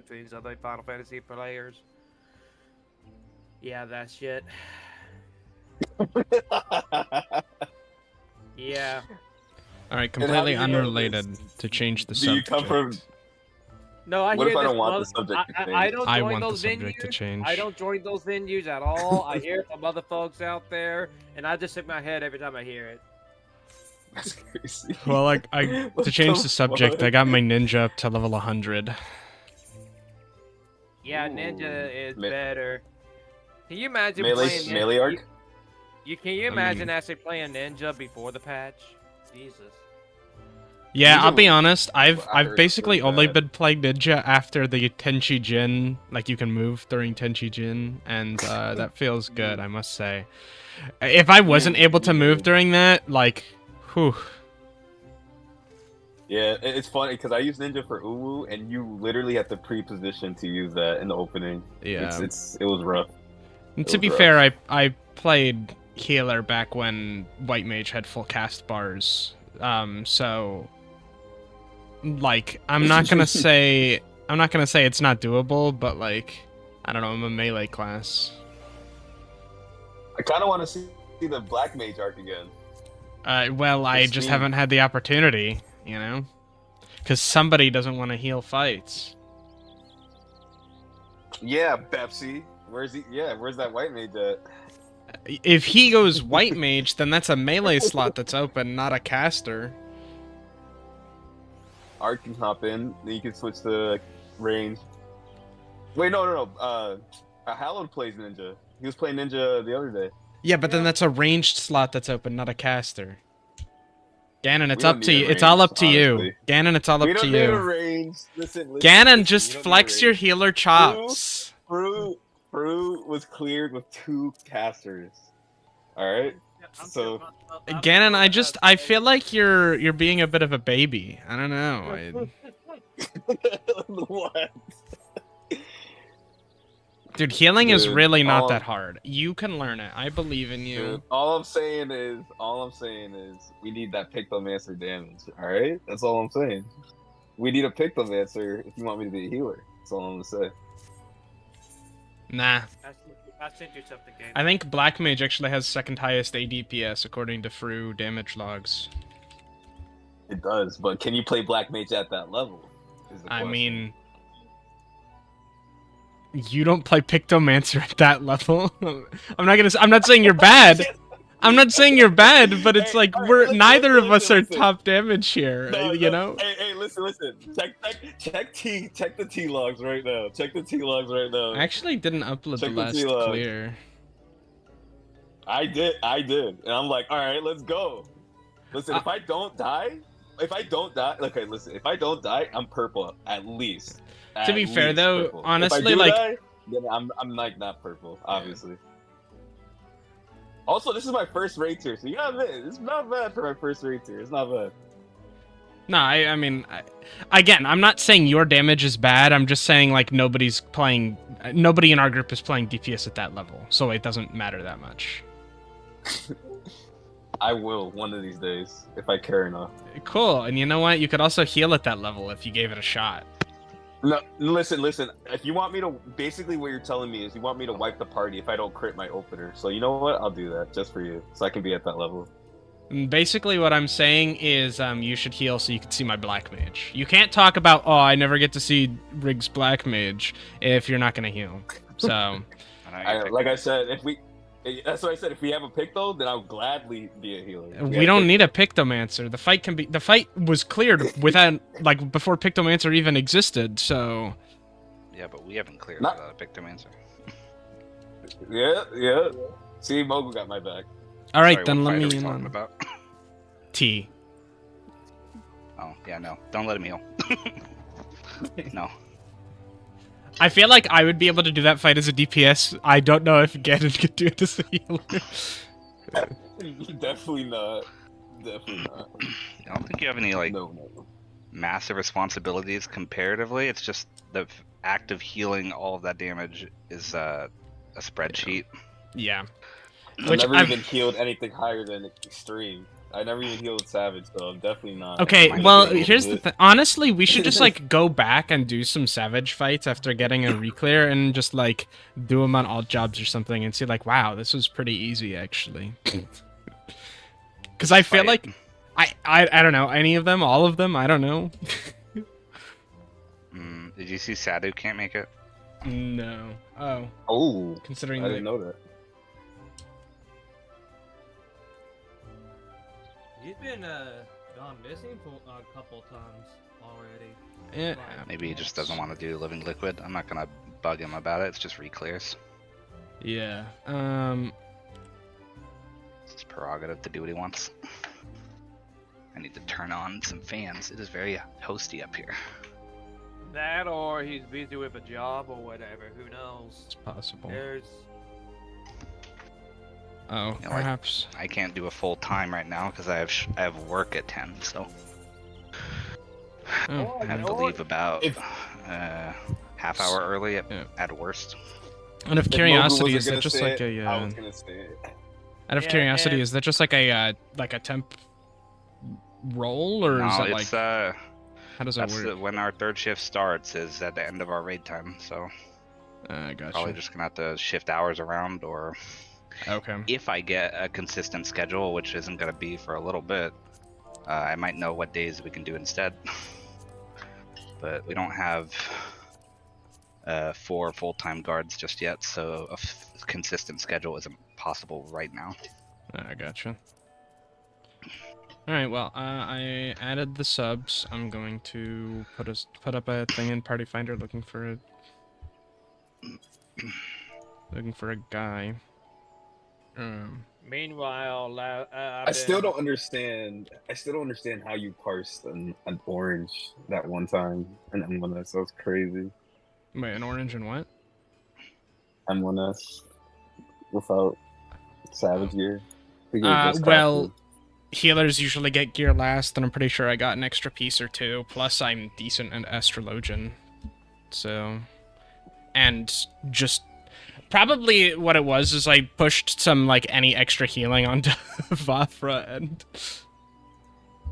between other Final Fantasy players. Yeah, that shit. Yeah. Alright, And how do completely you know unrelated this? to change the Do you subject. come from? No, I What hear if I this. don't want the subject to change? I don't I join want the those subject to venues. change. I don't join those venues at all. I hear from other folks out there, and I just shake my head every time I hear it. That's crazy. Well, What to change the subject, fuck? I got my ninja up to level 100. Yeah, Ooh. Ninja is better. Can you imagine Melee, playing melee Ninja? arc? Can you I imagine mean- actually playing Ninja before the patch? Jesus. Yeah, Ninja I'll be was- honest. I I've heard basically it's really only bad. been playing ninja after the Tenchi Jin. Like you can move during Tenchi Jin, and that feels good, I must say. If I wasn't able to move during that, like, whew. Yeah, it's funny because I use Ninja for Uwu, and you literally have to pre-position to use that in the opening. Yeah. It was rough. And It to was be rough. fair, I played healer back when White Mage had full cast bars. So like I'm not gonna say it's not doable, but like I don't know, I'm a melee class. I kind of want to see the Black Mage arc again. Well, I It's just me. haven't had the opportunity, you know, because somebody doesn't want to heal fights. Yeah, Pepsi. Where's he? Yeah, where's that White Mage at? If he goes White Mage, then that's a melee slot that's open, not a caster. Art can hop in, then you can switch to range. Wait, no. Hallowed plays Ninja. He was playing Ninja the other day. Yeah, but then that's a ranged slot that's open, not a caster. Ganon, it's We don't up to need you. a It's all range, up to you. honestly. Ganon, it's all We up to don't need a you. range. Listen, Ganon, we just don't need a flex your range. healer chops. Fruit was cleared with 2 casters. Alright? So Ganon, I feel like you're being a bit of a baby. I don't know. what? Dude, healing is Dude, really not all- that hard. You can learn it. I believe in you. Dude, all I'm saying is we need that Pictomancer damage. Alright? That's all I'm saying. We need a Pictomancer if you want me to be a healer. That's all I'm gonna say. Nah. I sent you something, game. I think Black Mage actually has second highest ADPS according to Fru damage logs. It does, but can you play Black Mage at that level? Is the I question. mean, you don't play Pictomancer at that level. I'm not saying you're bad. I'm not saying you're bad, but it's Hey, like alright, neither of us are listen. top damage here, you know? Hey, listen. Check the T logs right now. Check the T logs right now. I actually didn't upload Check the the last T-logs. clear. I did, and I'm like, all right, let's go. Listen, if I don't die, okay, listen, if I don't die, I'm purple at least. To be fair, though, purple. honestly, if I do like- die, then I'm like not purple, obviously. Also, this is my first raid tier, so you gotta admit, it's not bad for my first raid tier. It's not bad. No, I mean, again, I'm not saying your damage is bad. I'm just saying, like, nobody in our group is playing DPS at that level, so it doesn't matter that much. I will one of these days if I care enough. Cool, and you know what? You could also heal at that level if you gave it a shot. No, listen. If you want me to, basically what you're telling me is you want me to wipe the party if I don't crit my opener. So you know what? I'll do that just for you, so I can be at that level. Basically, what I'm saying is you should heal so you can see my Black Mage. You can't talk about, oh, I never get to see Rig's Black Mage if you're not going to heal. So, Like I said, that's what I said. If we have a pick though, then I'll gladly be a healer. we don't need a Pictomancer. The fight was cleared without, like, before Pictomancer even existed, so... Yeah, but we haven't cleared Not- the Pictomancer. Yeah. See, Mogul got my back. Alright, Sorry, then what let fight are me we in talking on about? T. Oh, yeah, no. Don't let him heal. No. I feel like I would be able to do that fight as a DPS. I don't know if Ganon could do it as a healer. Definitely not. Definitely not. I don't think you have any, like, No. massive responsibilities comparatively. It's just the act of healing all of that damage is a spreadsheet. Yeah. I've Which never I've- even healed anything higher than extreme. I never even healed Savage, so I'm definitely not. Okay, I'm well, gonna be a here's the little thing. Honestly, we should just like go back and do some Savage fights after getting a reclear, and just like do them on alt jobs or something, and see like, wow, this was pretty easy actually. Because I feel Fight. like I don't know any of them, all of them. I don't know. Did you see Sadu can't make it? No. Oh, Oh, considering I didn't know that. He's been gone missing for a couple times already. Yeah. Maybe he just doesn't want to do Living Liquid. I'm not gonna bug him about it. It's just reclears. Yeah. It's his prerogative to do what he wants. I need to turn on some fans. It is very toasty up here. That or he's busy with a job or whatever. Who knows? It's possible. There's Oh, You know, like, perhaps. I can't do a full time right now because I have work at 10, so Oh. I have to leave about If- half hour early Yeah. at worst. Out of If Mogu curiosity, wasn't is that gonna just say like it, a? I was gonna say it. Out of Yeah, curiosity, and- is that just like a temp roll, or is No, it it's like how does that that's work? when our third shift starts is at the end of our raid time. So Gotcha. probably just gonna have to shift hours around, or Okay. if I get a consistent schedule, which isn't gonna be for a little bit, I might know what days we can do instead. But we don't have 4 full-time guards just yet, so a consistent schedule isn't possible right now. I gotcha. All right. Well, I added the subs. I'm going to put up a thing in Party Finder looking for a guy. meanwhile. I still don't understand. I still don't understand how you parsed an orange that one time in M1S. That was crazy. Wait, an orange and what? M1S without Savage gear. I think it was just Well, captured. healers usually get gear last, and I'm pretty sure I got an extra piece or two. Plus, I'm decent at Astrologian, so, and just probably what it was is I pushed some like any extra healing onto Vafra, and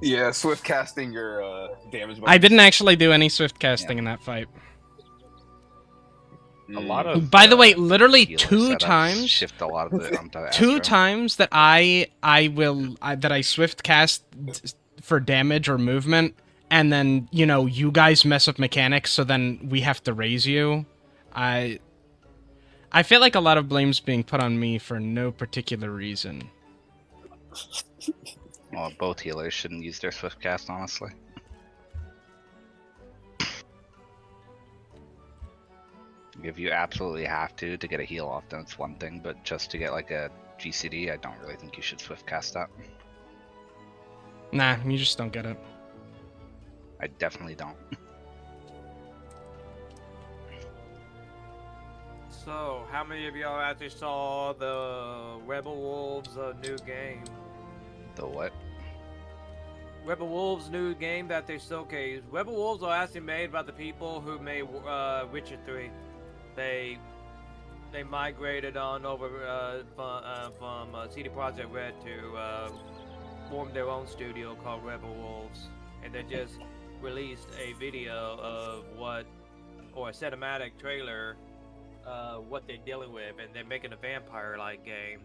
Yeah, swift casting your damage. I didn't actually do any swift casting in that fight. A lot of By the way, literally healer 2 setups times. shift a lot of it onto Two Astro. times that I swift cast for damage or movement, and then you guys mess up mechanics, so then we have to raise you. I feel like a lot of blame's being put on me for no particular reason. Well, both healers shouldn't use their swift cast, honestly. If you absolutely have to get a heal off, then it's one thing, but just to get like a GCD, I don't really think you should swift cast that. Nah, you just don't get it. I definitely don't. So, how many of y'all actually saw the Rebel Wolves new game? The what? Rebel Wolves new game that they showcased. Rebel Wolves are actually made by the people who made Witcher 3. They migrated on over from CD Projekt Red to form their own studio called Rebel Wolves, and they just released a video of or a cinematic trailer, what they're dealing with, and they're making a vampire-like game.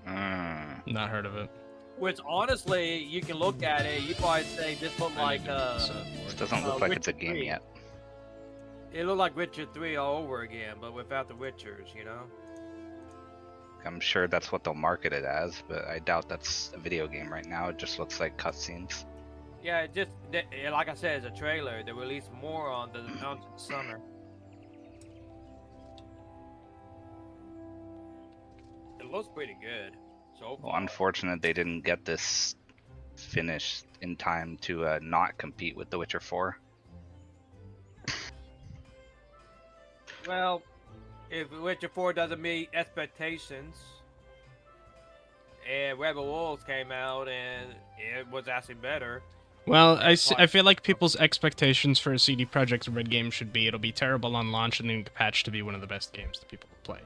Not heard of it. Which honestly, you can look at it, you probably say this look like This doesn't look like it's a Witcher game 3. yet. It looked like Witcher 3 all over again, but without the Witchers, you know? I'm sure that's what they'll market it as, but I doubt that's a video game right now. It just looks like cutscenes. Yeah, it just, like I said, it's a trailer. They released more on the summer. It looks pretty good. So Well, far. unfortunate they didn't get this finished in time to not compete with The Witcher 4. Well, if Witcher 4 doesn't meet expectations, and Rebel Wolves came out and it was actually better. Well, I feel like people's expectations for a CD Projekt Red game should be it'll be terrible on launch and then get patched to be one of the best games that people will play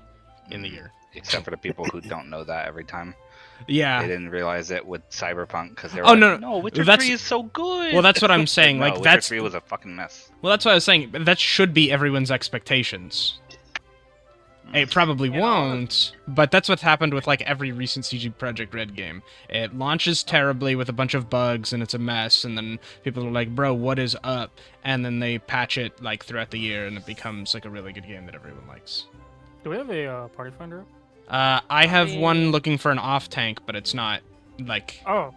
in the year. Except for the people who don't know that every time. Yeah. They didn't realize it with Cyberpunk because they were Oh, like, no, Witcher that's- 3 is so good. Well, that's what I'm saying. no, Like, Witcher that's 3 was a fucking mess. well, that's what I was saying. That should be everyone's expectations. It probably Yeah, won't, but that's what's happened with like every recent CG Projekt Red game. It launches terribly with a bunch of bugs and it's a mess, and then people are like, "Bro, what is up?" And then they patch it like throughout the year, and it becomes like a really good game that everyone likes. Do we have a party finder? I have mean- one looking for an off tank, but it's not like Oh,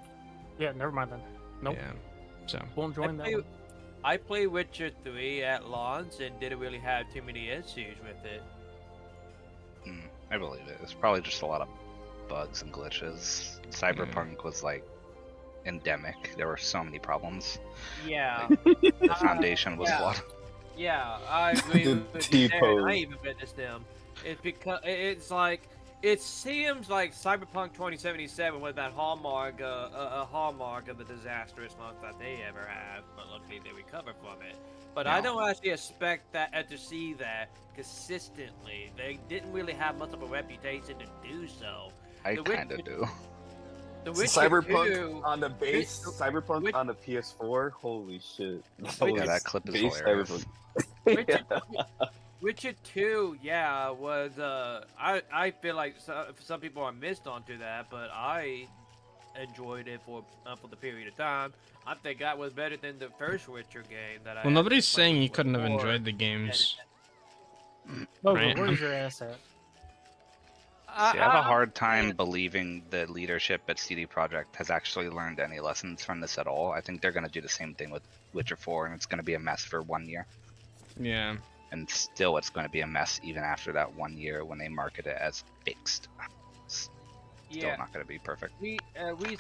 yeah. Never mind then. Nope. yeah. So Won't join that. One. I played Witcher 3 at launch and didn't really have too many issues with it. I believe it. It's probably just a lot of bugs and glitches. Cyberpunk was like endemic. There were so many problems. Yeah. The foundation was yeah. flawed. Yeah, I agree The with T-pose. Darren. I even witnessed them. It's because it's like it seems like Cyberpunk 2077 was that hallmark, a hallmark of the disastrous month that they ever have. But luckily they recovered from it. But I Yeah. don't actually expect that to see that consistently. They didn't really have much of a reputation to do so. I The kind of Witcher- do. The Witcher Cyberpunk 2, on the base, Witch- Cyberpunk Witch- on the PS4. Holy shit! Yeah, that clip is Base hilarious. Witcher, Yeah. Witcher 2, yeah, was I feel like some people are missed onto that, but I enjoyed it for the period of time. I think that was better than the first Witcher game that I. well, nobody's actually played saying you couldn't have before. enjoyed the games. Logan, Right. where's your ass at? I, See, I have a I- hard time believing the leadership at CD Projekt has actually learned any lessons from this at all. I think they're going to do the same thing with Witcher 4, and it's going to be a mess for 1 year. Yeah. And still, it's going to be a mess even after that 1 year when they market it as fixed. Still yeah, not going to be perfect. we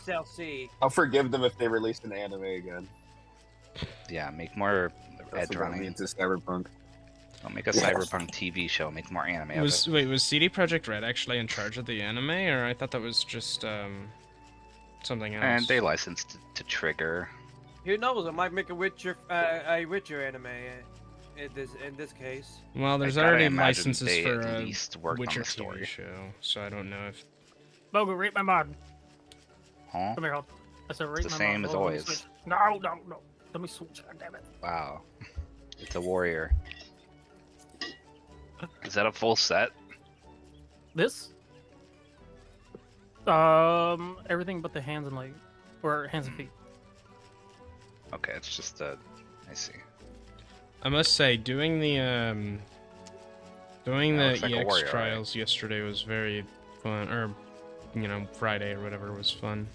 shall see. I'll forgive them if they release an anime again. Yeah, make more That's edge what got me running. into Cyberpunk. Don't make a Yes. Cyberpunk TV show. Make more anime of Was it. wait, was CD Projekt Red actually in charge of the anime, or I thought that was just something else? And they licensed to Trigger. Who knows? I might make a Witcher anime in this case. Well, there's I gotta already imagine licenses they for at a least worked Witcher on the story. TV show, so I don't know if. Logan, rate my mod. Huh? Come here, hold. I said rate the my same mod. as Hold on, let me always. switch. No. Let me switch. God damn it. Wow. It's a warrior. Is that a full set? This? Everything but the hands and leg, or hands and feet. Okay, it's just a. I see. I must say, doing the looks like a EX warrior, right? trials yesterday was very fun, or Friday or whatever was fun.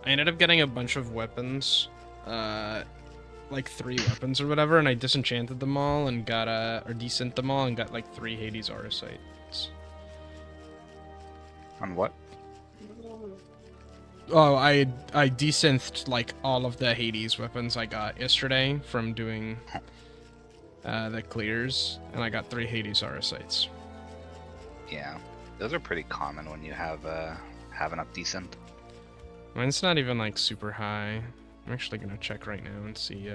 I ended up getting a bunch of weapons, like 3 weapons or whatever, and I disenchanted them all and got or desynth them all and got like 3 Hades Arisites. On what? Oh, I desynthed like all of the Hades weapons I got yesterday from doing the clears, and I got 3 Hades Arisites. Yeah, those are pretty common when you have enough decent. Mine's not even like super high. I'm actually gonna check right now and see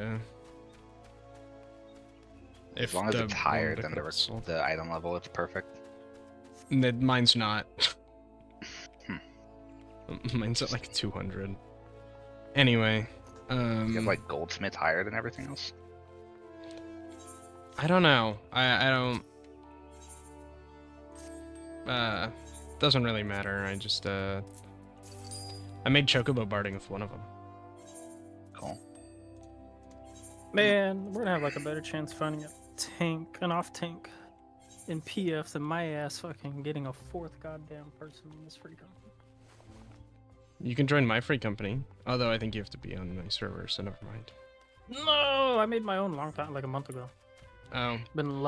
As long as the it's higher one than crystal. the item level, it's perfect. Mine's not. Hmm. Mine's at like 200. Anyway, You have like goldsmith higher than everything else. I don't know. I don't. Doesn't really matter. I just I made chocobo barding with one of them. Cool. Man, we're gonna have like a better chance finding a tank, an off tank, in PF than my ass fucking getting a 4th goddamn person in this free company. You can join my free company, although I think you have to be on my server, so never mind. No, I made my own long time, like a month ago. Oh, Been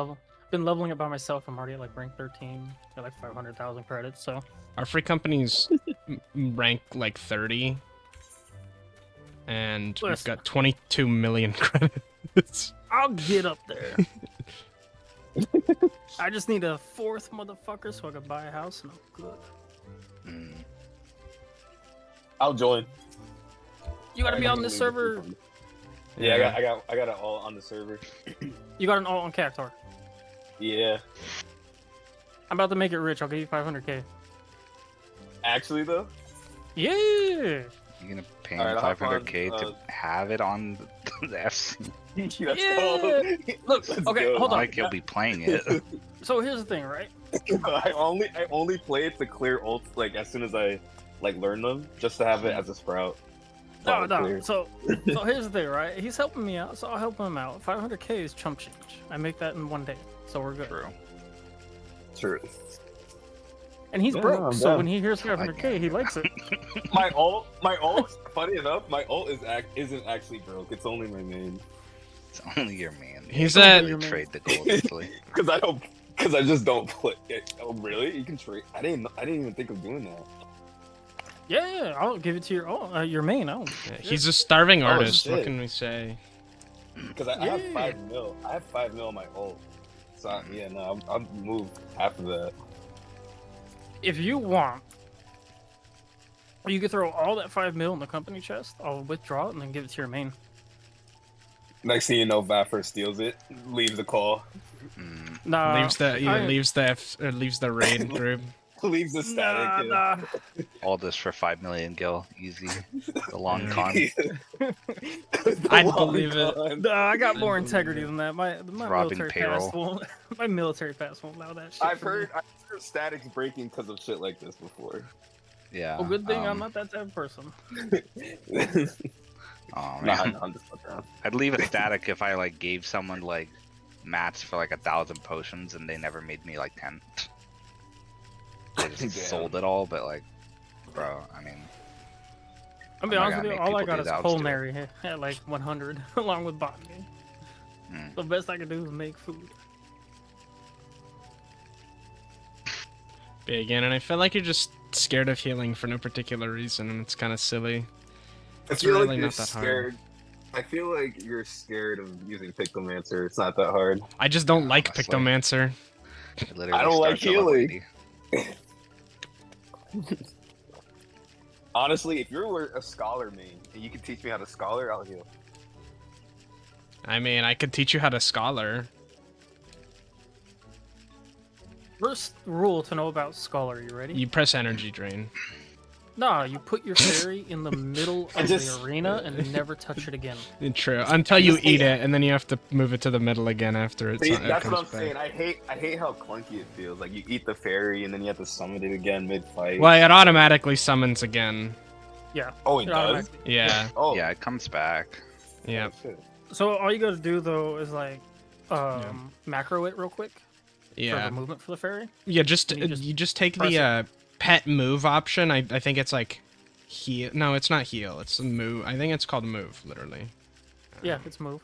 leveling it by myself. I'm already at like rank 13, got like 500,000 credits. So our free company's rank like 30, and we've Listen. got 22 million credits. I'll get up there. I just need a 4th motherfucker so I can buy a house and I'm good. Mm. I'll join. You gotta be on this server. Yeah, I got it all on the server. You got an alt on Cactar. Yeah. I'm about to make it rich. I'll give you 500k. Actually, though. Yeah. You're gonna pay him Alright, I'll hop on, 500k to have it on the FC. Let's Yeah. go. Look, Let's okay, go. hold on. Like he'll be playing it. So here's the thing, right? I only play it to clear ults like as soon as I like learn them, just to have it as a sprout. No, Auto no. clear. So here's the thing, right? He's helping me out, so I'll help him out. 500k is chump change. I make that in one day, so we're good. True. True. And he's Yeah, broke, I'm so down. when he hears 500k, he likes it. My ult. Funny enough, my ult isn't actually broke. It's only my main. It's only your man. He's Don't at do your main. Trade the gold easily. Because I just don't play it. Oh really? You can trade. I didn't even think of doing that. Yeah, I'll give it to your main. Oh, he's a starving artist. What shit. can we say? Because I have Yeah. 5 mil. I have 5 mil on my ult. So yeah, no, I'll move half of that. if you want, you could throw all that 5 mil in the company chest. I'll withdraw it and then give it to your main. Next thing you know, Vaffer steals it, leaves the call, Mm, Nah, leaves the raid group. leaves the static. Nah. all this for 5 million gil, easy. The long Yeah. con. The I'd long believe it. con. Nah, I got more integrity than that. My Robbing military payroll. pass won't. My military pass won't allow that shit. I've for me. heard statics breaking because of shit like this before. Yeah. Well, good thing I'm um, not that type of person. Oh Nah, man. no, I'm just fucking around. I'd leave it static if I like gave someone like mats for like 1,000 potions and they never made me like 10. They just Damn. sold it all, but like, bro, I mean, I'll be I'm not honest gonna with you. make All I people got do is that, I'll just do it. culinary at like 100, along with botany. Hmm. The best I can do is make food. Big, and I feel like you're just scared of healing for no particular reason, and it's kind of silly. I It's feel really like you're not that hard. scared. I feel like you're scared of using Pictomancer. It's not that hard. I just don't like Honestly. Pictomancer. it literally I don't like starts at level healing. 80. Honestly, if you were a scholar main and you could teach me how to scholar, I'll heal. I mean, I could teach you how to scholar. First rule to know about Scholar, you ready? You press energy drain. Nah, you put your fairy in the middle I of just- the arena and never touch it again. True. Until you eat it, and then you have to move it to the middle again after See, it that's what I'm comes back. saying. I hate how clunky it feels. Like you eat the fairy and then you have to summon it again mid-fight. Well, it automatically summons again. Yeah. Oh, it does? automatically. Yeah. Oh, Yeah, it comes back. Yeah. shit. So all you gotta do though is like macro it real quick for Yeah. the movement for the fairy. Yeah. Just And you you just just take press the pet move option. I think it's like heal. No, it's not heal. It's a move. I think it's called move, literally. Yeah, it's move.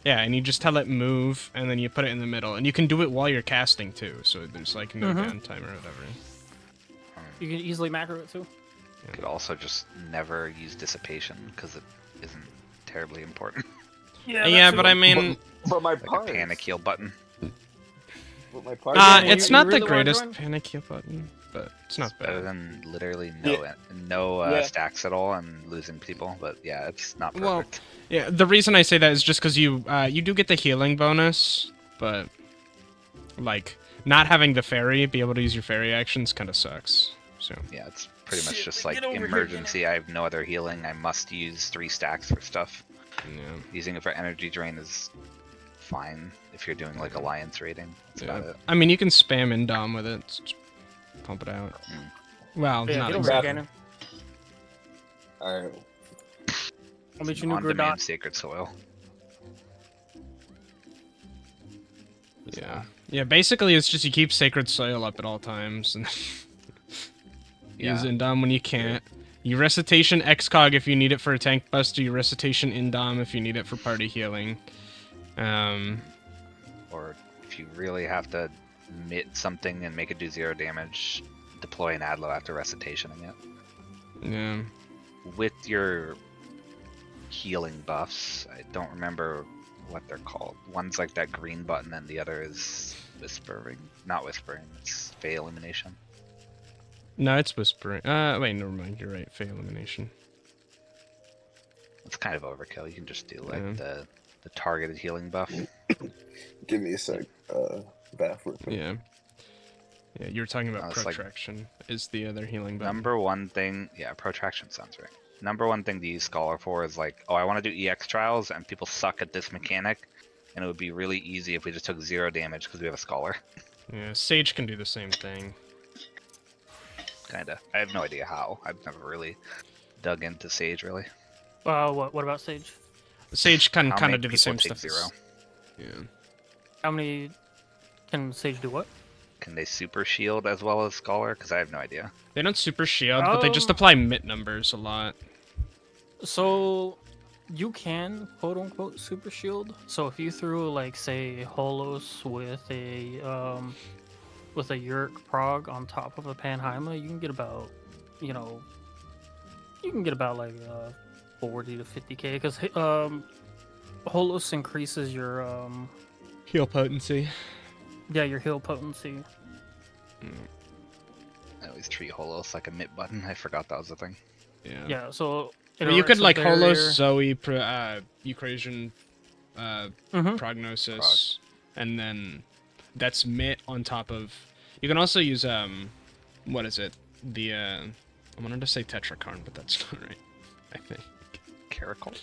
Yeah, and you just tell it move, and then you put it in the middle, and you can do it while you're casting too. So there's like no downtime or whatever. You can easily macro it too. You could also just never use dissipation because it isn't terribly important. Yeah, but I mean, But my Like a parts. panic heal button. But my parts. Yeah, you- it's you not really the wanna greatest join? panic heal button, but it's not Better bad. than literally Yeah. no Yeah. stacks at all and losing people. But yeah, it's not perfect. Well, Yeah, the reason I say that is just because you do get the healing bonus, but like not having the fairy, be able to use your fairy actions, kind of sucks. So yeah, it's pretty much Shit, just get like over here, emergency. I have no other healing. I must use 3 stacks for stuff. yeah, Using it for energy drain is fine if you're doing like alliance raiding. That's about yeah. it. I mean, you can spam Indom with it, just pump it out. Well, Yeah, not get over exactly. here, Ganon. Alright. I'll meet you new On-demand Gradot. sacred soil. Yeah, yeah. Basically, it's just you keep Sacred Soil up at all times, and use Yeah. Indom when you can't. You recitation Excog if you need it for a tank buster. You recitation Indom if you need it for party healing. Or if you really have to mitt something and make it do 0 damage, deploy an Adlo after recitationing it. Yeah. With your healing buffs, I don't remember what they're called. One's like that green button and the other is whispering. Not whispering, it's Fey Illumination. No, it's whispering. Wait, never mind. You're right. Fey elimination. It's kind of overkill. You can just do like Yeah. the targeted healing buff. Give me a sec. Bath. Yeah. Yeah, you were talking about No, it's like- protraction is the other healing button. Number one thing, yeah, protraction sounds right. Number one thing to use Scholar for is like, oh, I want to do EX trials, and people suck at this mechanic, and it would be really easy if we just took 0 damage because we have a Scholar. Yeah, Sage can do the same thing. Kinda. I have no idea how. I've never really dug into Sage, really. What about Sage? Sage can How kind many of do the people same take stuff. 0? Yeah. How many can Sage do what? Can they super shield as well as Scholar? Because I have no idea. They don't super shield, but they just Um, apply mit numbers a lot. So you can quote unquote super shield. So if you threw like say Holos with a Yurk Prog on top of a Panheima, you can get about, you know, like 40 to 50k because Holos increases your Heal potency. your heal potency. I always treat Holos like a mit button. I forgot that was a thing. Yeah. Yeah, so it But you could erects a like barrier. Holos, Zoe, Eucrasian, Mhm. Prognosis, and then that's mit on top of. You can also use what is it? The I wanted to say Tetrakarn, but that's not right. I think. Caracal?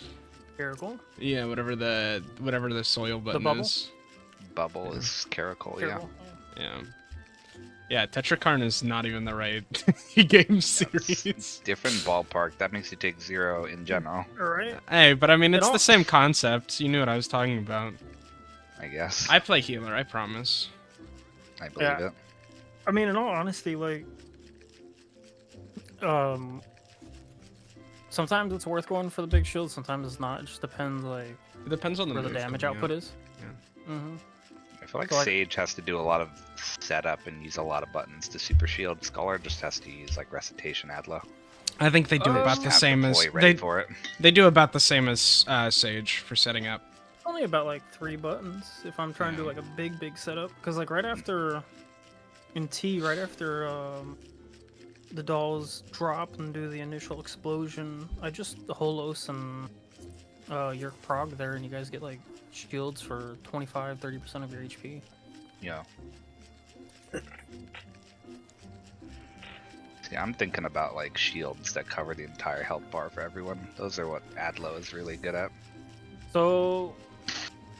Caracal. Yeah, whatever the soil button bubble? is. Bubble is Caracal, yeah. Caracal. Yeah. Yeah, Tetrakarn is not even the right game series. Different ballpark. That makes you take 0 in general, All right. Hey, but I mean, It it's all- the same concept. You knew what I was talking about. I guess. I play healer, I promise. I believe Yeah. it. I mean, in all honesty, like, sometimes it's worth going for the big shield. Sometimes it's not. It just depends, like, It depends on the where the move damage coming output out. is. Yeah. Mm-hmm. I feel like So, like- Sage has to do a lot of setup and use a lot of buttons to super shield. Scholar just has to use like recitation Adlo. I think they do They about Just the have same as deploy ready for it. they do about the same as Sage for setting up. Only about like 3 buttons if I'm trying to do like a big setup. Because like right after in T, right after the dolls drop and do the initial explosion, I just Holos and your prog there, and you guys get like shields for 25-30% of your HP. Yeah. See, I'm thinking about like shields that cover the entire health bar for everyone. Those are what Adlo is really good at. So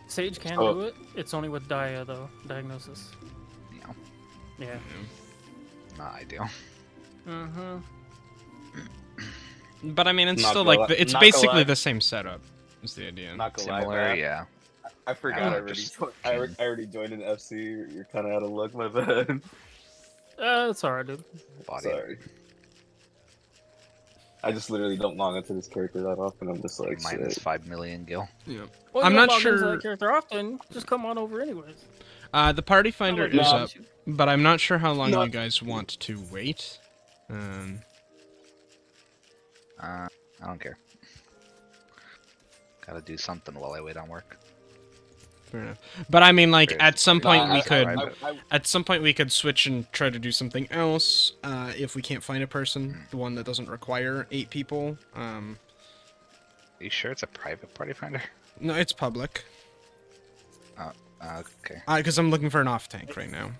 Sage can Oh. do it. It's only with diagnosis. You know, Yeah. not ideal. Mm-hmm. But I mean, it's Not still gonna like lie- it's not gonna basically lie. the same setup. Is the idea? Not gonna lie, Similar, man. yeah. I forgot Yeah, I already. just I already joined an FC. You're kind of out of luck, my bad. It's alright, dude. Body. Sorry. I just literally don't log into this character that often. I'm just like, Minus shit. 5 million gil. Yeah. Well, I'm you don't not log into sure- that character often. Just come on over anyways. The party finder Not like is no. up, but I'm not sure how long No. you guys want to wait. I don't care. Gotta do something while I wait on work. Fair enough. But I mean, like Fair. at some point Nah, we I- could. I- At some point, we could switch and try to do something else if we can't find a person, the one that doesn't require 8 people. Are you sure it's a private party finder? No, it's public. Okay. Because I'm looking for an off tank right now.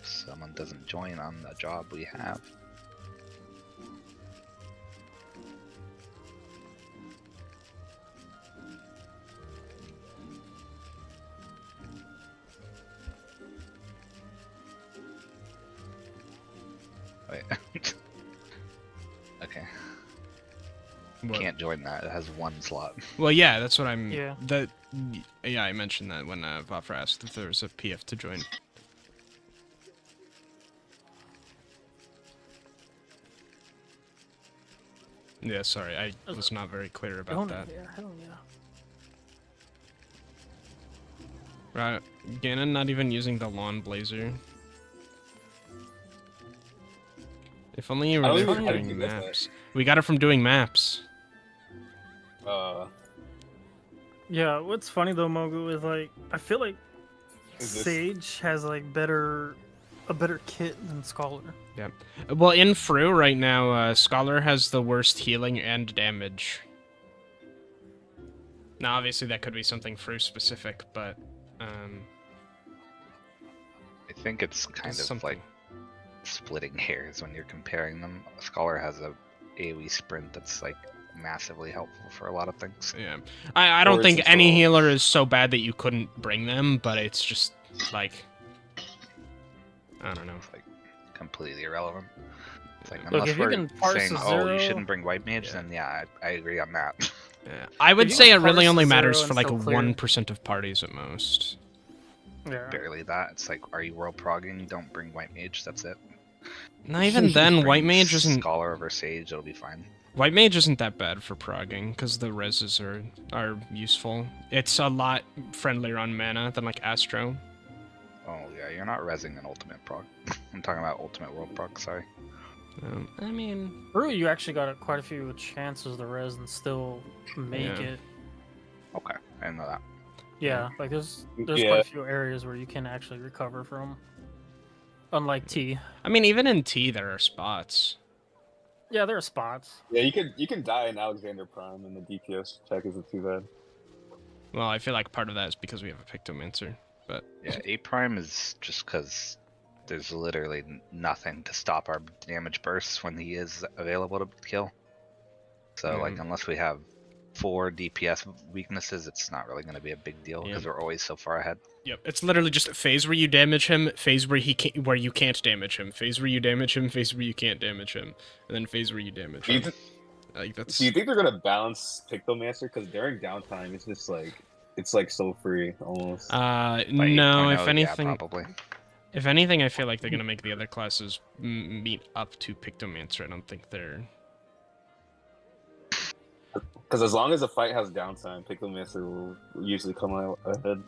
If someone doesn't join on the job we have. Wait. Okay. What? Can't join that. It has 1 slot. Well, yeah, that's what I'm. Yeah. Yeah, I mentioned that when Vafra asked if there was a PF to join. Yeah, sorry, I was not very clear about that. Hell yeah. Right, Ganon not even using the lawn blazer. If only you I were don't there even for know how to doing do that. maps. We got it from doing maps. Yeah, what's funny though, Mogu, is like I feel like Is this- Sage has like a better kit than Scholar. Yeah. Well, in Fru right now, Scholar has the worst healing and damage. Now, obviously, that could be something Fru specific, but I think it's kind It's of something. like splitting hairs when you're comparing them. Scholar has a AoE sprint that's like massively helpful for a lot of things. Yeah, I don't Or think it's any control. healer is so bad that you couldn't bring them, but it's just like I don't know. It's like completely irrelevant. It's like Look, unless if you we're can parse saying, a oh, you zero- shouldn't bring white mage, Yeah. then yeah, I agree on that. Yeah. I would you say can it really parse only a matters zero for and like still clear- 1% of parties at most. Yeah. Barely that. It's like, are you world progging? Don't bring white mage. That's it. Not even then, Bring white mage isn't Scholar over sage. It'll be fine. white mage isn't that bad for progging because the reses are useful. It's a lot friendlier on mana than like Astro. Oh yeah, you're not resing an ultimate prog. I'm talking about ultimate world prog. Sorry. I mean, Brew, you actually got quite a few chances to res and still make Yeah. it. Okay, I didn't know that. Yeah, like there's Yeah. quite a few areas where you can actually recover from. Unlike T. I mean, even in T there are spots. Yeah, there are spots. Yeah, you can die in Alexander Prime, and the DPS check isn't too bad. Well, I feel like part of that is because we have a Pictomancer, but Yeah, A prime is just because there's literally nothing to stop our damage bursts when he is available to kill. So like, unless we have 4 DPS weaknesses, it's not really going to be a big deal because we're always so far ahead. yep, it's literally just phase where you damage him, phase where where you can't damage him, phase where you damage him, phase where you can't damage him, and then phase where you damage Do you, him. th- Like that's do you think they're gonna balance Pictomancer? Because during downtime, it's just like so free almost. By no. 8.0, If anything, yeah, probably. if anything, I feel like they're gonna make the other classes meet up to Pictomancer. I don't think they're. Because as long as a fight has downtime, Pictomancer will usually come out ahead.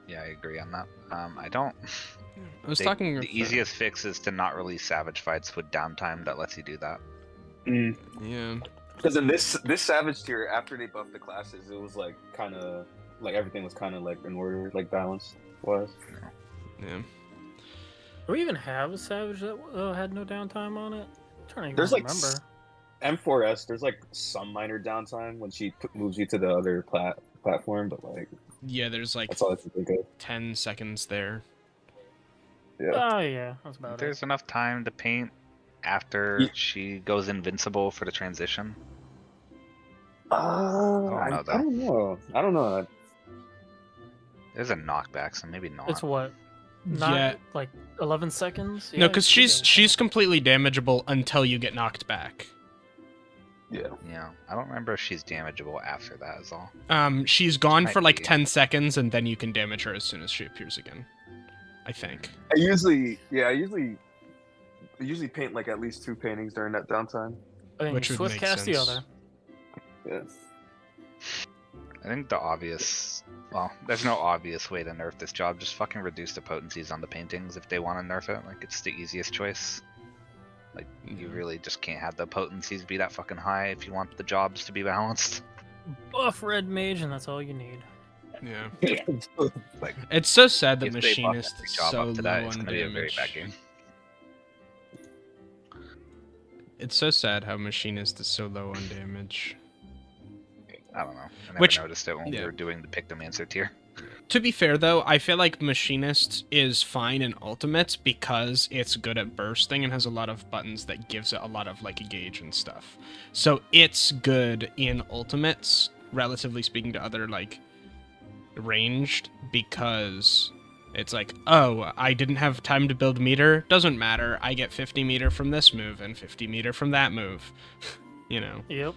Yeah, I agree on that. I don't. I was they- talking. The with, easiest fix is to not release savage fights with downtime that lets you do that. Yeah. Because in this savage tier, after they buffed the classes, it was like kind of like everything was kind of like in order, like balanced wise. Yeah. Do we even have a Savage that had no downtime on it? I'm trying to even There's like remember. M4S. There's like some minor downtime when she moves you to the other platform, but like Yeah. There's like that's all I can think of. 10 seconds there. Yeah. Oh yeah, that's about it. There's enough time to paint after Ye- she goes invincible for the transition. I no, though. don't know. I don't know. There's a knockback, so maybe not. It's what? Not Yeah. like 11 seconds? No, Yeah, because you she's get- completely damageable until you get knocked back. Yeah. Yeah, I don't remember if she's damageable after that. Is all. She's gone Might for like be. 10 seconds, and then you can damage her as soon as she appears again. I think. I usually paint like at least 2 paintings during that downtime. And then Which you would swift make cast the sense. other. Yeah. I think the obvious. Well, there's no obvious way to nerf this job. Just fucking reduce the potencies on the paintings if they want to nerf it. Like, it's the easiest choice. Like, you really just can't have the potencies be that fucking high if you want the jobs to be balanced. Buff red mage, and that's all you need. Yeah. Like It's so sad that If they buff Machinist every is job so up to low that, it's on gonna be a very damage. bad game. It's so sad how Machinist is so low on damage. I don't know. I never Which- noticed it when yeah. we were doing the Pictomancer tier. To be fair, though, I feel like Machinist is fine in Ultimates because it's good at bursting and has a lot of buttons that gives it a lot of, like, gauge and stuff. So it's good in Ultimates, relatively speaking to other, like, ranged, because it's like, oh, I didn't have time to build meter. Doesn't matter. I get 50 meter from this move and 50 meter from that move. You know? Yep.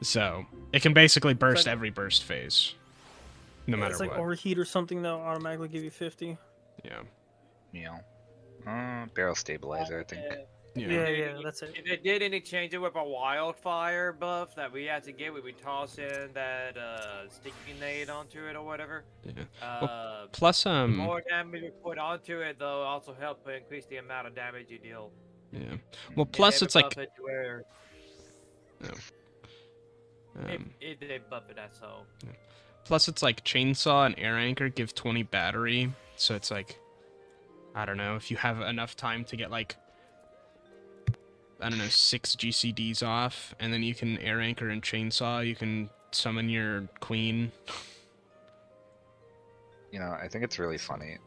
So it can basically burst like- every burst phase. No matter It's like what. overheat or something that'll automatically give you 50. Yeah. You know, barrel stabilizer. I think. Yeah, that's it. If they did any changes with a wildfire buff that we had to get, we would toss in that sticky nade onto it or whatever. Yeah. Plus, The more damage we put onto it, though, also help increase the amount of damage you deal. yeah. Well, If plus they it's ever like, buff it to where um, if they buff it, that's so. plus it's like chainsaw and air anchor give 20 battery, so it's like, I don't know, if you have enough time to get like, I don't know, 6 GCDs off, and then you can air anchor and chainsaw, you can summon your queen. You know, I think it's really funny.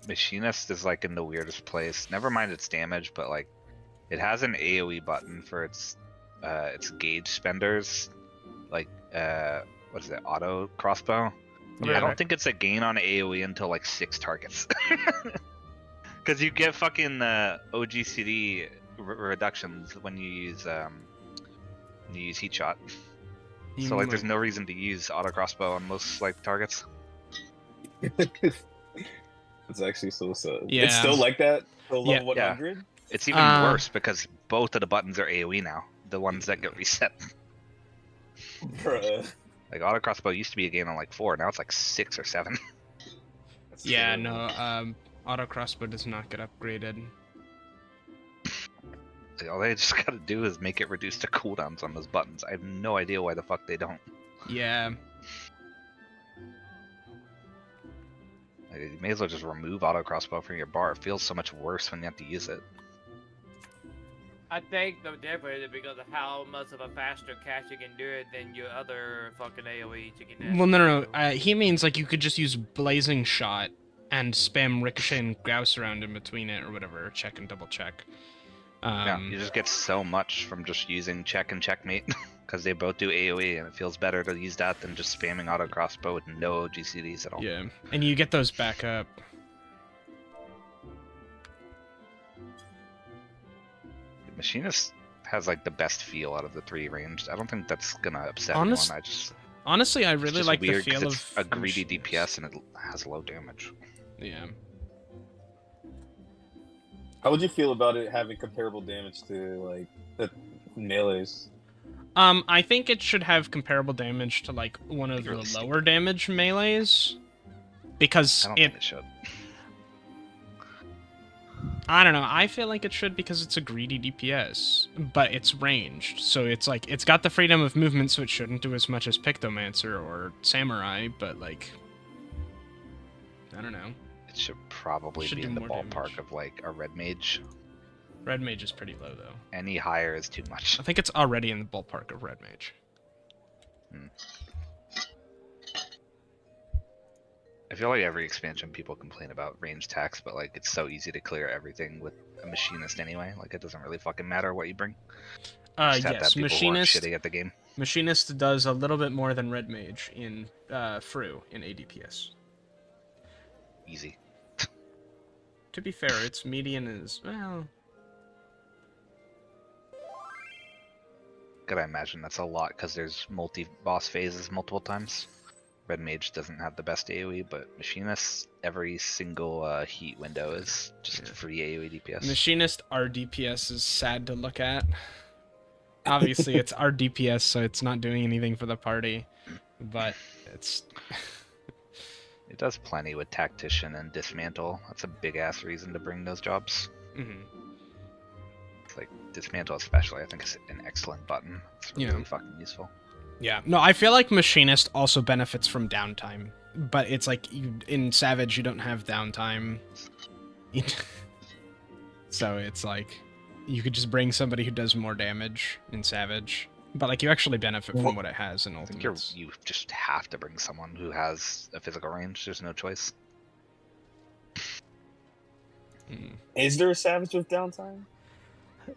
Machinist is like in the weirdest place. Never mind its damage, but like it has an AoE button for its gauge spenders, like what is it, auto crossbow? Yeah. I don't think it's a gain on AoE until like 6 targets. Because you get fucking OGCD reductions when you use heat shot. You So like, mean, there's no reason to use auto crossbow on most like targets. It's actually so sad. Yeah. It's still like that till Yeah. level 100. It's even worse because both of the buttons are AoE now. The ones that get reset. Bruh. Like auto crossbow used to be a gain on like 4, now it's like 6 or 7. That's Yeah, terrible. no, auto crossbow does not get upgraded. Like, all they just gotta do is make it reduce the cooldowns on those buttons. I have no idea why the fuck they don't. Yeah. Like, you may as well just remove auto crossbow from your bar. It feels so much worse when you have to use it. I think the difference is because of how much of a faster cast you can do it than your other fucking AoEs you can do. Well, no. He means like you could just use blazing shot and spam ricochet and grouse around in between it or whatever. Check and double check. Yeah, you just get so much from just using check and checkmate because they both do AoE, and it feels better to use that than just spamming auto crossbow with no GCDs at all. Yeah, and you get those back up. Machinist has like the best feel out of the 3 ranged. I don't think that's gonna upset Honest- anyone. Honestly, I It's really just like the weird 'cause feel it's of a greedy Machinist. DPS and it has low damage. Yeah. How would you feel about it having comparable damage to like the melees? I think it should have comparable damage to like one of the Really lower damage melees, because I don't it. think it should. I don't know. I feel like it should because it's a greedy DPS, but it's ranged, so it's like it's got the freedom of movement, so it shouldn't do as much as Pictomancer or Samurai. But like, I don't know. It should probably Should be do in the more ballpark damage. of like a red mage. Red Mage is pretty low though. Any higher is too much. I think it's already in the ballpark of Red Mage. I feel like every expansion people complain about range tax, but like it's so easy to clear everything with a machinist anyway. Like it doesn't really fucking matter what you bring. You just have to have Yes, people who aren't Machinist. shitty at the game. Machinist does a little bit more than Red Mage in Fru in ADPS. Easy. To be fair, its median is well. Gotta imagine that's a lot because there's multi-boss phases multiple times. Red Mage doesn't have the best AoE, but Machinist, every single heat window is just free AoE DPS. Machinist RDPS is sad to look at. Obviously, it's RDPS, so it's not doing anything for the party, but it's. It does plenty with Tactician and Dismantle. That's a big-ass reason to bring those jobs. Mhm. It's like Dismantle especially, I think is an excellent button. It's really Yeah. fucking useful. Yeah, no, I feel like Machinist also benefits from downtime, but it's like in Savage you don't have downtime, so it's like you could just bring somebody who does more damage in Savage, but like you actually benefit from what it has in I think Ultimates. you just have to bring someone who has a physical range. There's no choice. Mm. Is there a Savage with downtime?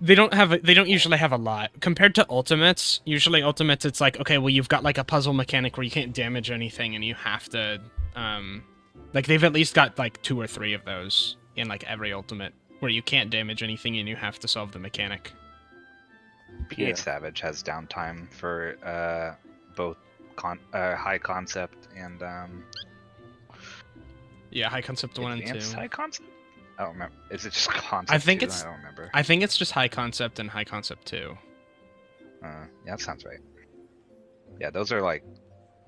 They don't usually have a lot compared to Ultimates. Usually Ultimates, it's like, okay, well you've got like a puzzle mechanic where you can't damage anything and you have to, like they've at least got like 2 or 3 of those in like every Ultimate where you can't damage anything and you have to solve the mechanic. P8 Yeah. Savage has downtime for both high concept and Yeah, high concept 1 and advanced 2. high concept. I don't remember. Is it just concept? I think 2? it's- I don't remember. I think it's just high concept and high concept 2. Yeah, that sounds right. Yeah, those are like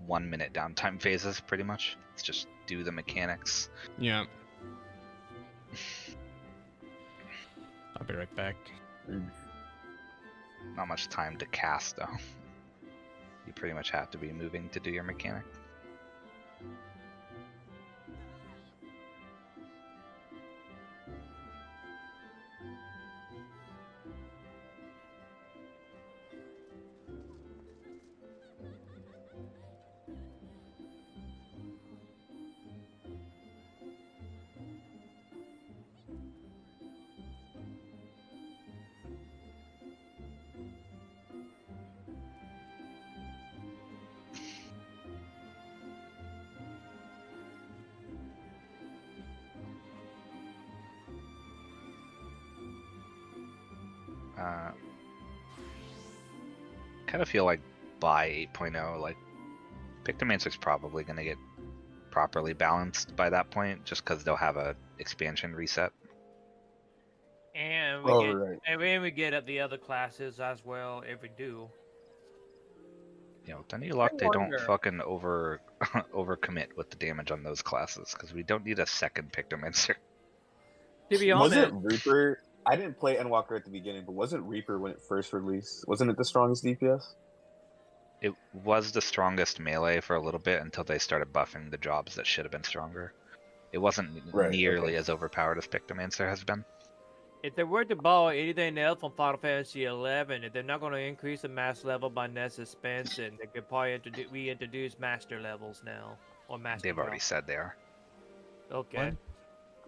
1 minute downtime phases, pretty much. It's just do the mechanics. Yeah. I'll be right back. Not much time to cast though. You pretty much have to be moving to do your mechanic. Kind of feel like by 8.0, like Pictomancer's probably gonna get properly balanced by that point, just because they'll have a expansion reset. And Oh, get right. and then we get up the other classes as well if we do. You know, with any luck, they don't wonder- fucking overcommit with the damage on those classes, because we don't need a second Pictomancer. To be honest, Wasn't Reaper? I didn't play Endwalker at the beginning, but wasn't Reaper when it first released? Wasn't it the strongest DPS? It was the strongest melee for a little bit until they started buffing the jobs that should have been stronger. It wasn't Right, nearly okay. as overpowered as Pictomancer has been. if they were to borrow anything else from Final Fantasy XI, if they're not going to increase the max level by net suspension, they could probably reintroduce master levels now. Or master They've already jobs. said they are. Okay.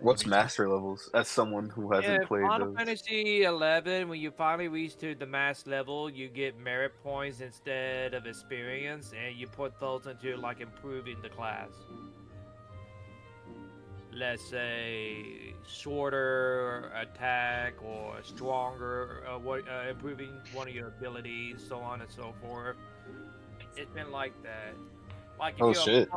What's master levels? As someone who hasn't In played Final those. Fantasy XI, when you finally reach to the max level, you get merit points instead of experience, and you put those into like improving the class. Let's say shorter attack or stronger, improving one of your abilities, so on and so forth. It's been like that. Like if Oh, you're shit.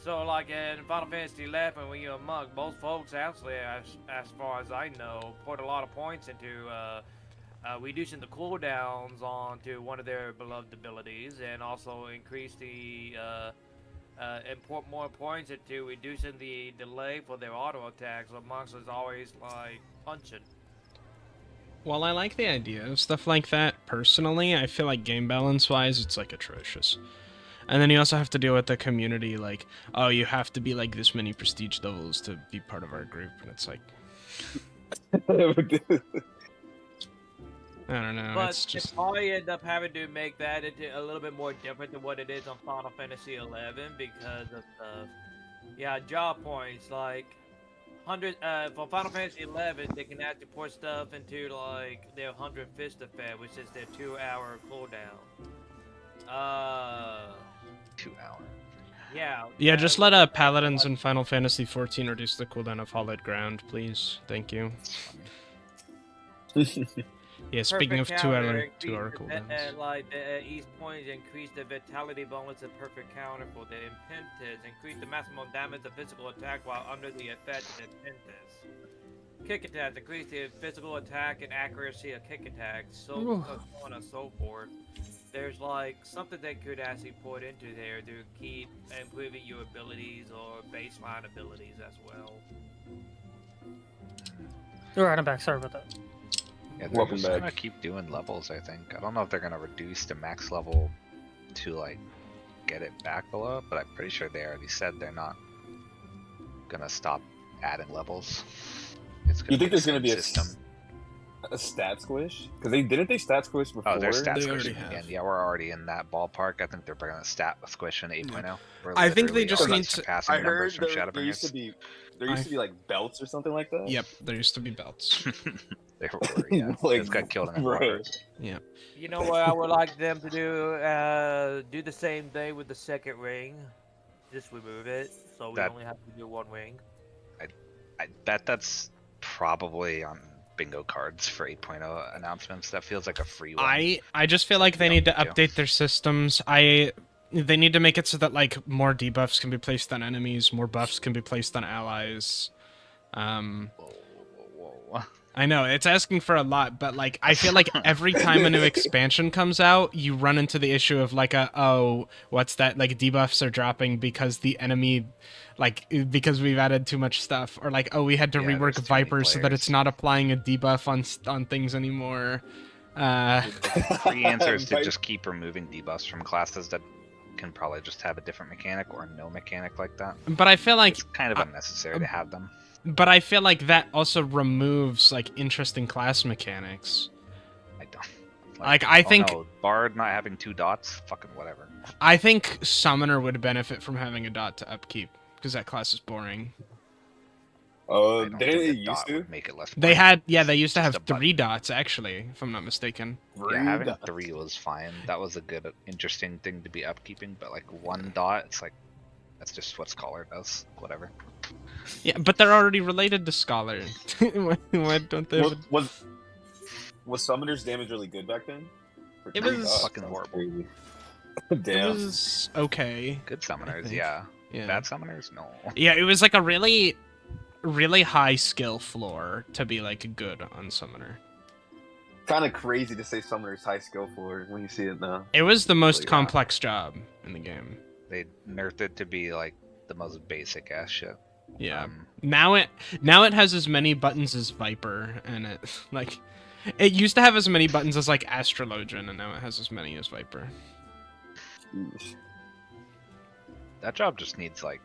so like in Final Fantasy XI, when you're a monk, most folks actually, as far as I know, put a lot of points into reducing the cooldowns onto one of their beloved abilities, and also increase the import more points into reducing the delay for their auto attacks. So monks is always like punching. While I like the idea of stuff like that, personally, I feel like game balance-wise, it's like atrocious. And then you also have to deal with the community, like, oh, you have to be like this many prestige levels to be part of our group, and it's like, I don't know, But it's they just... probably end up having to make that into a little bit more different than what it is on Final Fantasy XI because of the job points. Like 100 for Final Fantasy XI, they can actually put stuff into like their 100 Fist effect, which is their 2-hour cooldown. 2 hour. Yeah, just let Paladins in Final Fantasy XIV reduce the cooldown of Hallowed Ground, please. Thank you. Yeah, speaking of Perfect 2-hour counter, cooldowns. like each point increase the vitality bonus of perfect counter for the impentus. Increase the maximum damage of physical attack while under the effect of impentus. Kick attacks increase the physical attack and accuracy of kick attacks, so on and so forth. There's like something they could actually put into there to keep improving your abilities or baseline abilities as well. Alright, I'm back. Sorry about that. Yeah, they're Welcome just back. gonna keep doing levels, I think. I don't know if they're gonna reduce the max level to like get it back below it, but I'm pretty sure they already said they're not gonna stop adding levels. It's gonna You think be the there's gonna same be system. a stat squish? Because they stat squish before. Oh, they're stat They squishing already again. have. Yeah, we're already in that ballpark. I think they're gonna stat squish in 8.0. We're I think they literally just already need to- surpassing I heard numbers from there used to Shadowbringers. be like belts or something like that. Yep, there used to be belts. They were, yeah. Like, Just got killed in bro. Walker. You know what I would like them to do? Do the same thing with the second ring. Just remove it, so we That- only have to do one ring. I bet that's probably on bingo cards for 8.0 announcements. That feels like a free one. I just feel like they need to Yeah. update their systems. They need to make it so that like more debuffs can be placed on enemies, more buffs can be placed on allies. Whoa. I know it's asking for a lot, but like I feel like every time a new expansion comes out, you run into the issue of like what's that? Like debuffs are dropping because the enemy, like because we've added too much stuff, or like we had to Yeah, rework there's too many Viper so that it's players. not applying a debuff on things anymore. Free answer is to Viper- just keep removing debuffs from classes that can probably just have a different mechanic or no mechanic like that. But I feel like It's kind of unnecessary to have them. But I feel like that also removes like interesting class mechanics. I don't. Like, I think- no, Bard not having 2 dots, fucking whatever. I think Summoner would benefit from having a dot to upkeep because that class is boring. Oh, I don't didn't think it a used dot to? would make it less. They boring. used to Just have a button. 3 dots actually, if I'm not mistaken. Yeah, having Rude. 3 was fine. That was a good, interesting thing to be upkeeping. But like 1 dot, it's like that's just what Scholar does. Whatever. Yeah, but they're already related to Scholar. Why don't they? Was Was Summoner's damage really good back then? For It three? was- Oh, Fucking sounds horrible. crazy. It Damn. was okay. Good summoners, think. yeah. Yeah. Bad summoners, no. Yeah, it was like a really, really high skill floor to be like good on Summoner. Kind of crazy to say Summoner's high skill for when you see it now. It was the most yeah. complex job in the game. They nerfed it to be like the most basic ass shit. Yeah. Um, Now it has as many buttons as Viper, and it used to have as many buttons as like Astrologian, and now it has as many as Viper. Jeez. that job just needs like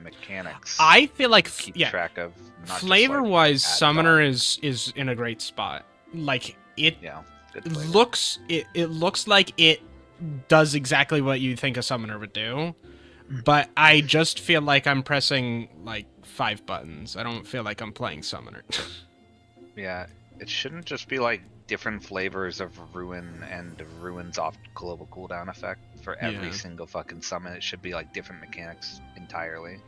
mechanics. I feel like to keep yeah, track of. Not just, flavor like, wise, add Summoner dots. is in a great spot. Like it Yeah. Good flavor. looks like it does exactly what you think a Summoner would do. But I just feel like I'm pressing like 5 buttons. I don't feel like I'm playing Summoner. Yeah, it shouldn't just be like different flavors of Ruin and Ruin's off global cooldown effect for every Yeah. single fucking summon. It should be like different mechanics entirely.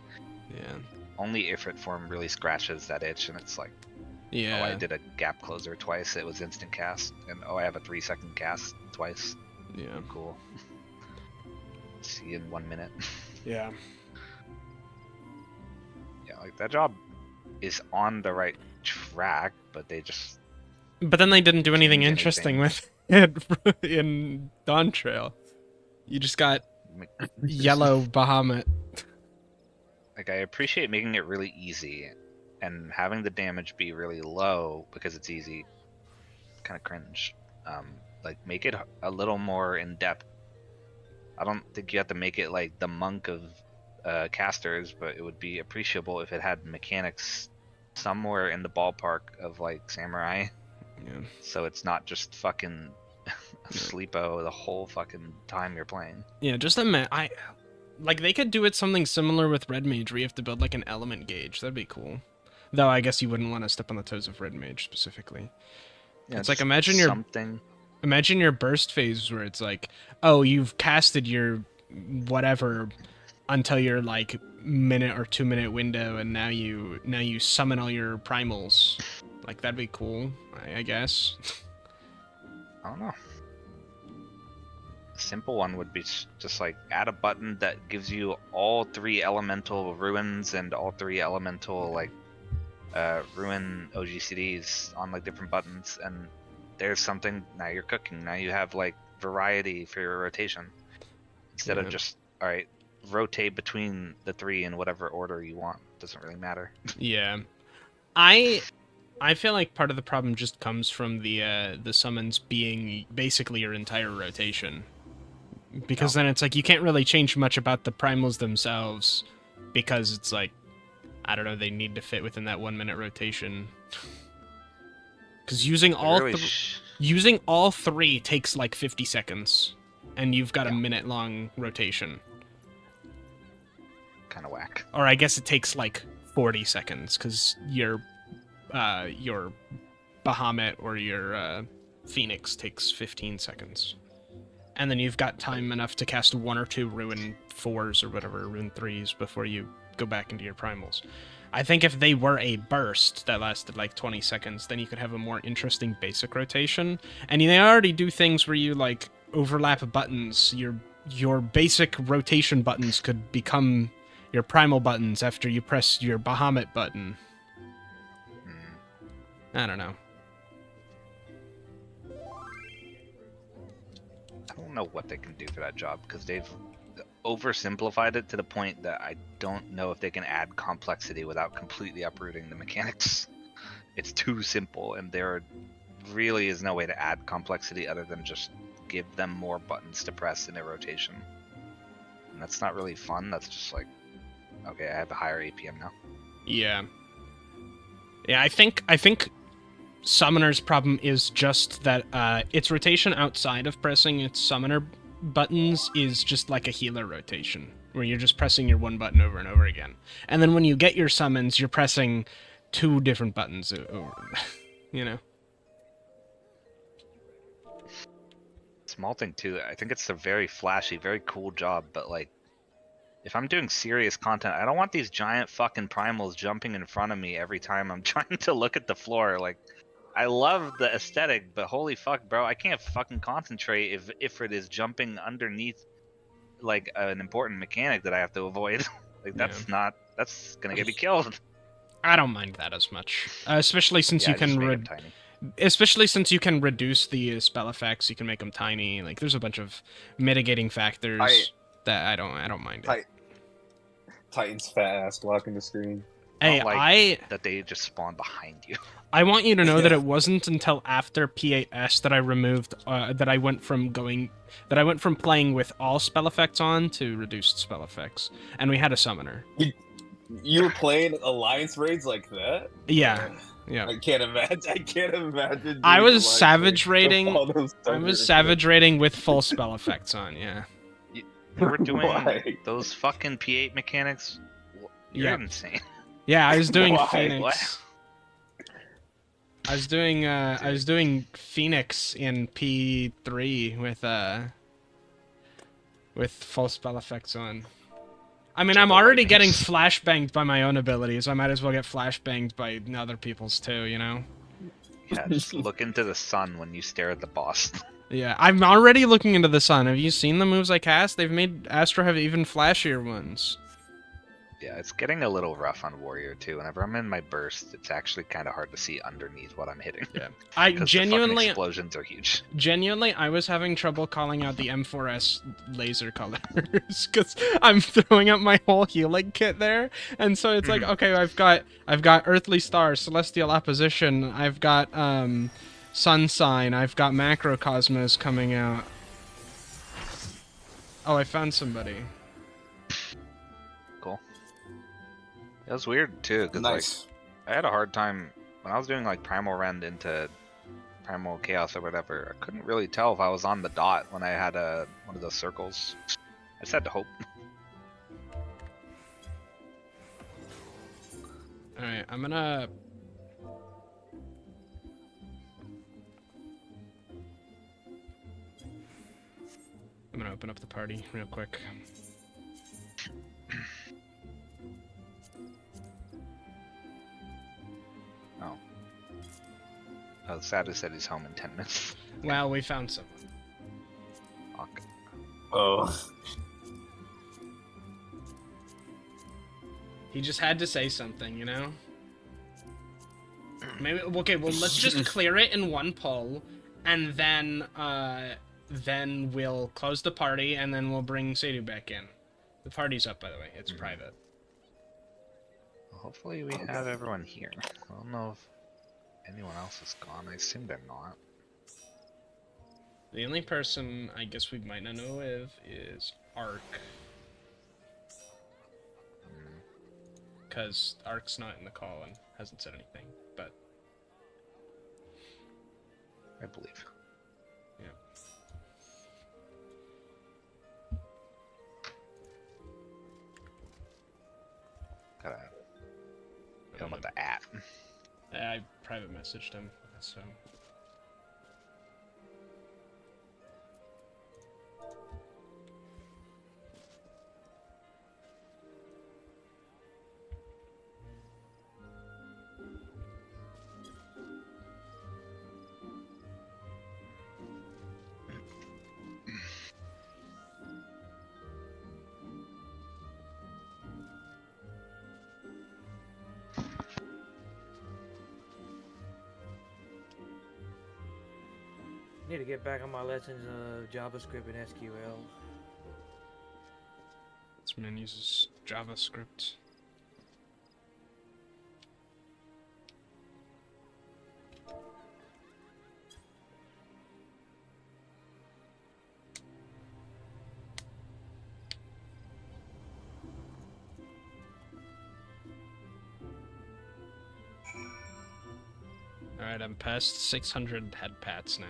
Yeah. Only Ifrit form really scratches that itch, and it's like, Yeah. oh, I did a gap closer twice. It was instant cast, and oh, I have a 3-second cast twice. Yeah. Cool. See you in 1 minute. Yeah. Yeah, like that job is on the right track, but they just But then they didn't do anything Change interesting with it in Dawn Trail. You just got yellow Bahamut. like I appreciate making it really easy and having the damage be really low because it's easy. Kind of cringe. Like make it a little more in depth. I don't think you have to make it like the monk of casters, but it would be appreciable if it had mechanics somewhere in the ballpark of like samurai, Yeah. so it's not just fucking sleepo the whole fucking time you're playing. Yeah, just admit like they could do it something similar with Red Mage where you have to build like an element gauge. That'd be cool. Though I guess you wouldn't want to step on the toes of Red Mage specifically. Yeah, It's like just imagine your burst phase where it's like, oh, you've casted your whatever until your like minute or 2 minute window, and now you summon all your primals. Like that'd be cool, I guess. I don't know. A simple one would be just like add a button that gives you all 3 elemental ruins and all 3 elemental like ruin OGCDs on like different buttons, and there's something. Now you're cooking. Now you have like variety for your rotation instead Yeah. of just all right, rotate between the 3 in whatever order you want. Doesn't really matter. Yeah, I feel like part of the problem just comes from the summons being basically your entire rotation, because then it's like you can't really change much about the primals themselves, because it's like, I don't know, they need to fit within that 1 minute rotation. Because using Really all 3 takes like 50 seconds, and you've got a Yeah. minute long rotation. kind of whack. Or I guess it takes like 40 seconds because your Bahamut or your Phoenix takes 15 seconds. And then you've got time enough to cast 1 or 2 Ruin 4s or whatever, Ruin 3s, before you go back into your primals. I think if they were a burst that lasted like 20 seconds, then you could have a more interesting basic rotation. And they already do things where you like overlap buttons. Your basic rotation buttons could become your primal buttons after you press your Bahamut button. I don't know. I don't know what they can do for that job because they've oversimplified it to the point that I don't know if they can add complexity without completely uprooting the mechanics. It's too simple, and there really is no way to add complexity other than just give them more buttons to press in their rotation. And that's not really fun. That's just like, okay, I have a higher APM now. Yeah. Yeah, I think Summoner's problem is just that its rotation outside of pressing its Summoner buttons is just like a healer rotation, where you're just pressing your one button over and over again. And then when you get your summons, you're pressing 2 different buttons over, you know? Small thing too, I think it's a very flashy, very cool job, but like, if I'm doing serious content, I don't want these giant fucking primals jumping in front of me every time I'm trying to look at the floor. Like, I love the aesthetic, but holy fuck, bro, I can't fucking concentrate if Ifrit is jumping underneath like an important mechanic that I have to avoid. Like that's gonna get me killed. I don't mind that as much, especially since Yeah, you just can make him tiny. especially since you can reduce the spell effects. You can make them tiny. Like there's a bunch of mitigating factors that I don't mind it. Titan's fat ass blocking the screen. Hey, Not like that they just spawn behind you. I want you to know that it wasn't until after P8S that I removed that I went from playing with all spell effects on to reduced spell effects, and we had a summoner. You were playing Alliance raids like that? Yeah. Yeah. I can't imagine. I doing was Alliance savage raids raiding. with all those I was summers. savage raiding with full spell effects on. Yeah. You were doing Why? those fucking P8 mechanics. You're Yeah. insane. Yeah, I was doing Why? Phoenix. I was doing Phoenix in P3 with full spell effects on. I mean, I'm already getting flashbanged by my own abilities. I might as well get flashbanged by other people's too, you know? Yeah, just look into the sun when you stare at the boss. Yeah, I'm already looking into the sun. Have you seen the moves I cast? They've made Astro have even flashier ones. Yeah, it's getting a little rough on Warrior too. Whenever I'm in my burst, it's actually kind of hard to see underneath what I'm hitting. Yeah, I 'Cause the genuinely, fucking explosions are huge. genuinely, I was having trouble calling out the M4S laser colors because I'm throwing up my whole healing kit there, and so it's like, okay, I've got Earthly Star, Celestial Opposition, I've got Sun Sign, I've got Macrocosmos coming out. Oh, I found somebody. Cool. It was weird too, because Nice. like I had a hard time when I was doing like Primal Rend into Primal Chaos or whatever. I couldn't really tell if I was on the dot when I had one of those circles. I just had to hope. All right, I'm gonna. Open up the party real quick. Oh, Sadu said he's home in 10 minutes. Well, we found someone. Okay. Oh. He just had to say something, you know? Maybe okay, well let's just clear it in one pull, and then we'll close the party, and then we'll bring Sadhu back in. The party's up, by the way. It's private. Well, hopefully we have everyone here. I don't know if anyone else is gone. I assume they're not. The only person I guess we might not know of is Ark. Because Ark's not in the call and hasn't said anything, but... I believe. Yeah. Gotta hit him with the at. I private messaged him, so... Need to get back on my lessons of JavaScript and SQL. This man uses JavaScript. Alright, I'm past 600 head pats now.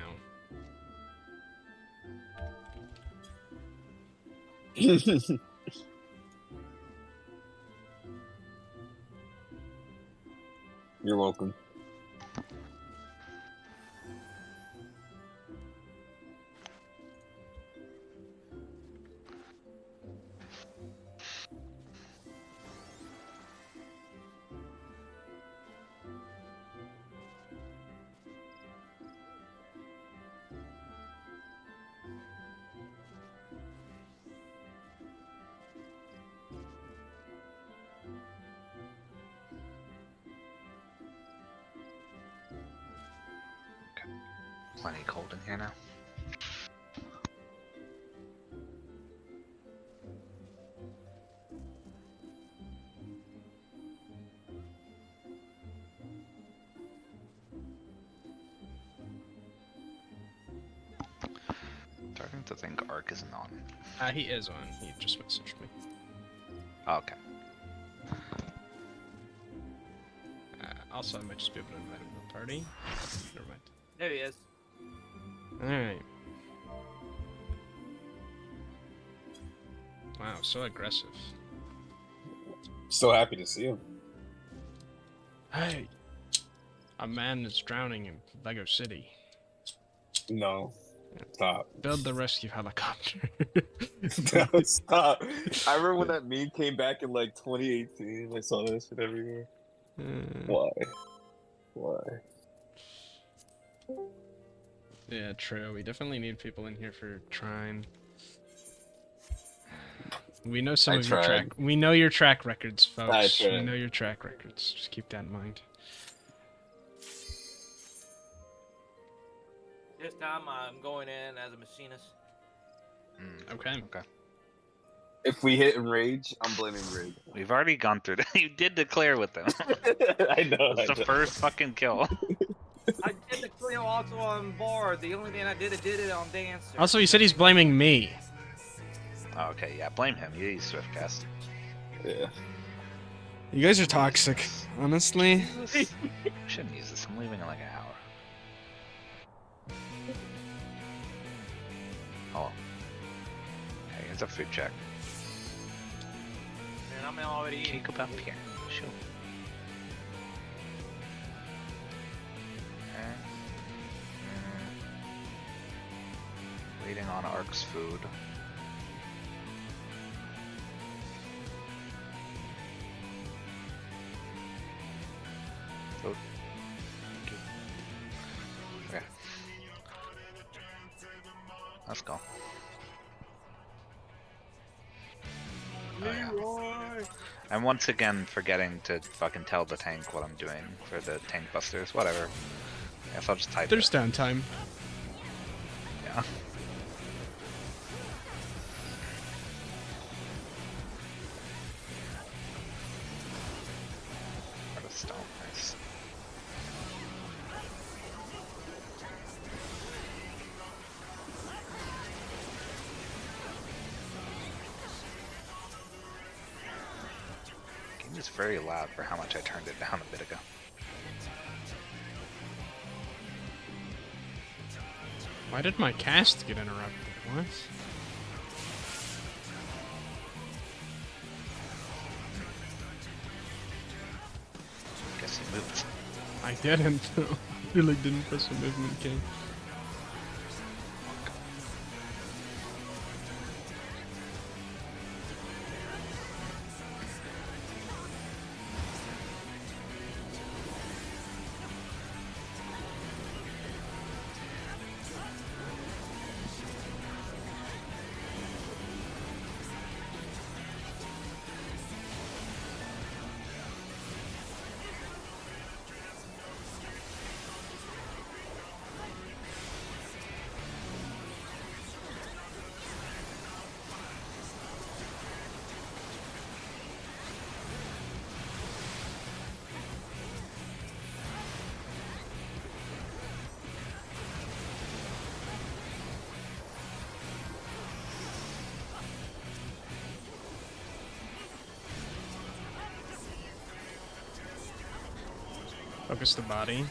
You're welcome. Plenty cold in here now. Starting to think Ark isn't on. He is on. He just messaged me. Oh, okay. Also, I might just be able to invite him to the party. Never mind. There he is. Alright. Wow, so aggressive. So happy to see him. Hey! A man is drowning in Lego City. No. Stop. Build the rescue helicopter. No, stop. I remember when that meme came back in like 2018. I saw that shit everywhere. Why? Why? Yeah, true. We definitely need people in here for trying. We know some I of your tried. track. We know your track records, folks. We tried. know your track records. Just keep that in mind. This time I'm going in as a machinist. Okay. Okay. If we hit Enrage, I'm blaming Rig. We've already gone through that. You did declare with them. I know. That's the first fucking kill. I did the clear also on board. The only thing I did it on Dancer. Also, he said he's blaming me. Oh, okay, yeah, blame him. He's Swiftcast. Yeah. You guys are toxic, honestly. Shouldn't use this. I'm leaving in like an hour. Oh. Hey, here's a food check. And I'm already Can you eating. go up here? Sure. Okay. Waiting on Ark's food. Oh. Thank you. Okay. Let's go. Oh, yeah. I'm once again forgetting to fucking tell the tank what I'm doing for the tank busters. Whatever. Guess I'll just type There's it. downtime. Yeah. What a stone, nice. Game is very loud for how much I turned it down a bit ago. Why did my cast get interrupted? What? Guess he moved. I didn't. Really didn't press a movement key. Focus the body.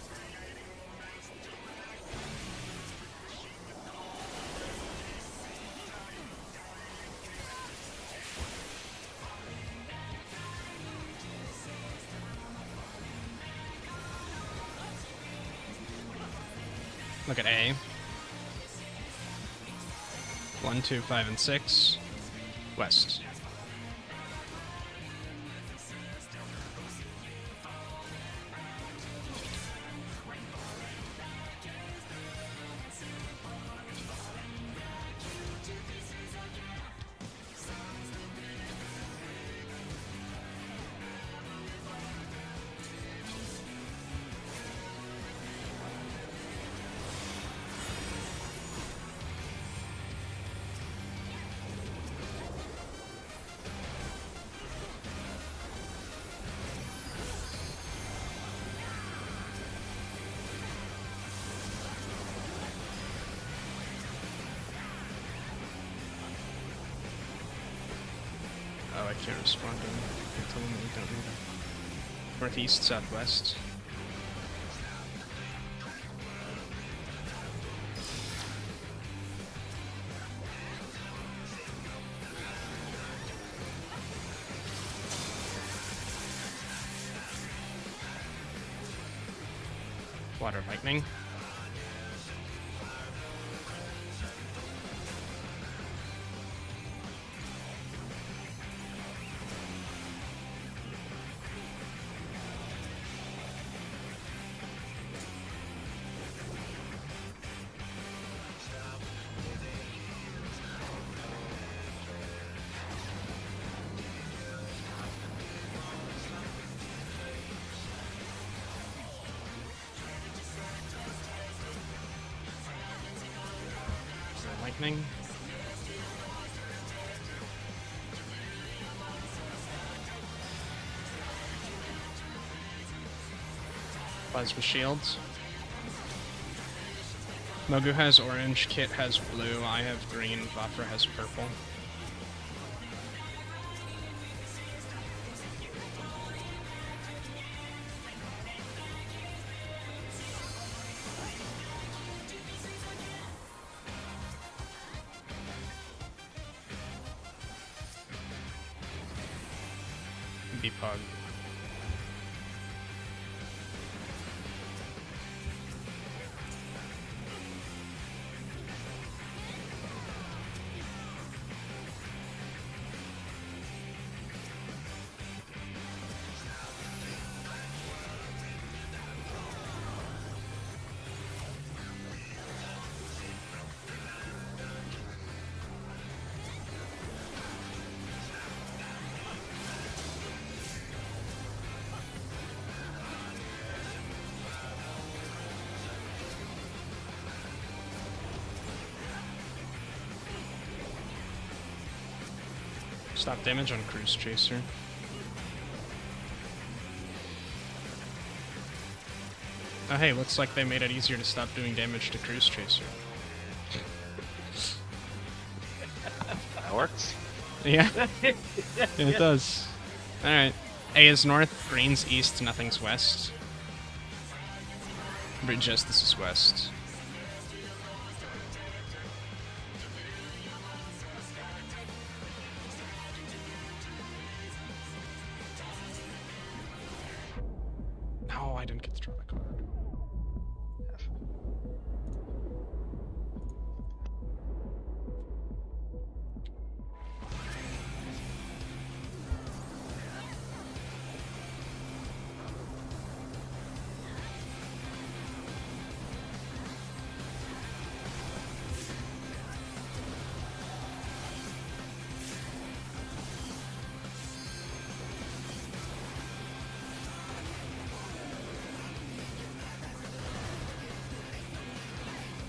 Look at A. 1, 2, 5, and 6. West. I can't respond to him. I tell him that we don't need it. Northeast, southwest. Water lightning. Lightning. Plasma shields. Mogu has orange, Kit has blue, I have green, Vafra has purple. Pug. Stop damage on Cruise Chaser. Oh hey, looks like they made it easier to stop doing damage to Cruise Chaser. That works. Yeah, it does. Alright. A is north, green's east, nothing's west. Justice is west. No, I didn't get to draw the card.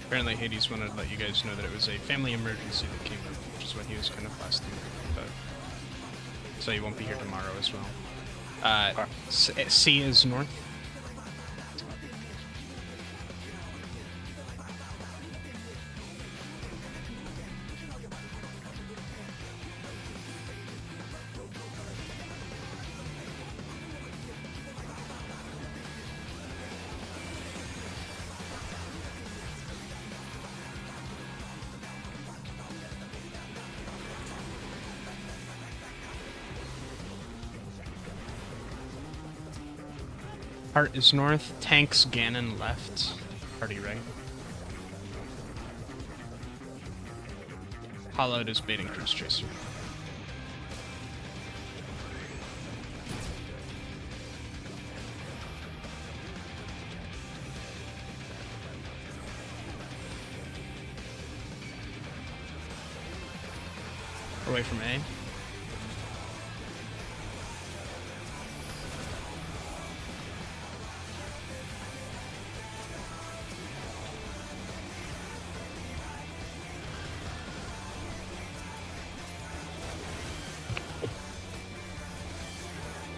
Apparently Hades wanted to let you guys know that it was a family emergency that came up, which is what he was kind of blasting. But so you won't be here tomorrow as well. C is north. Heart is north, tanks Ganon left, party right. Hollowed is baiting Cruise Chaser. Away from A.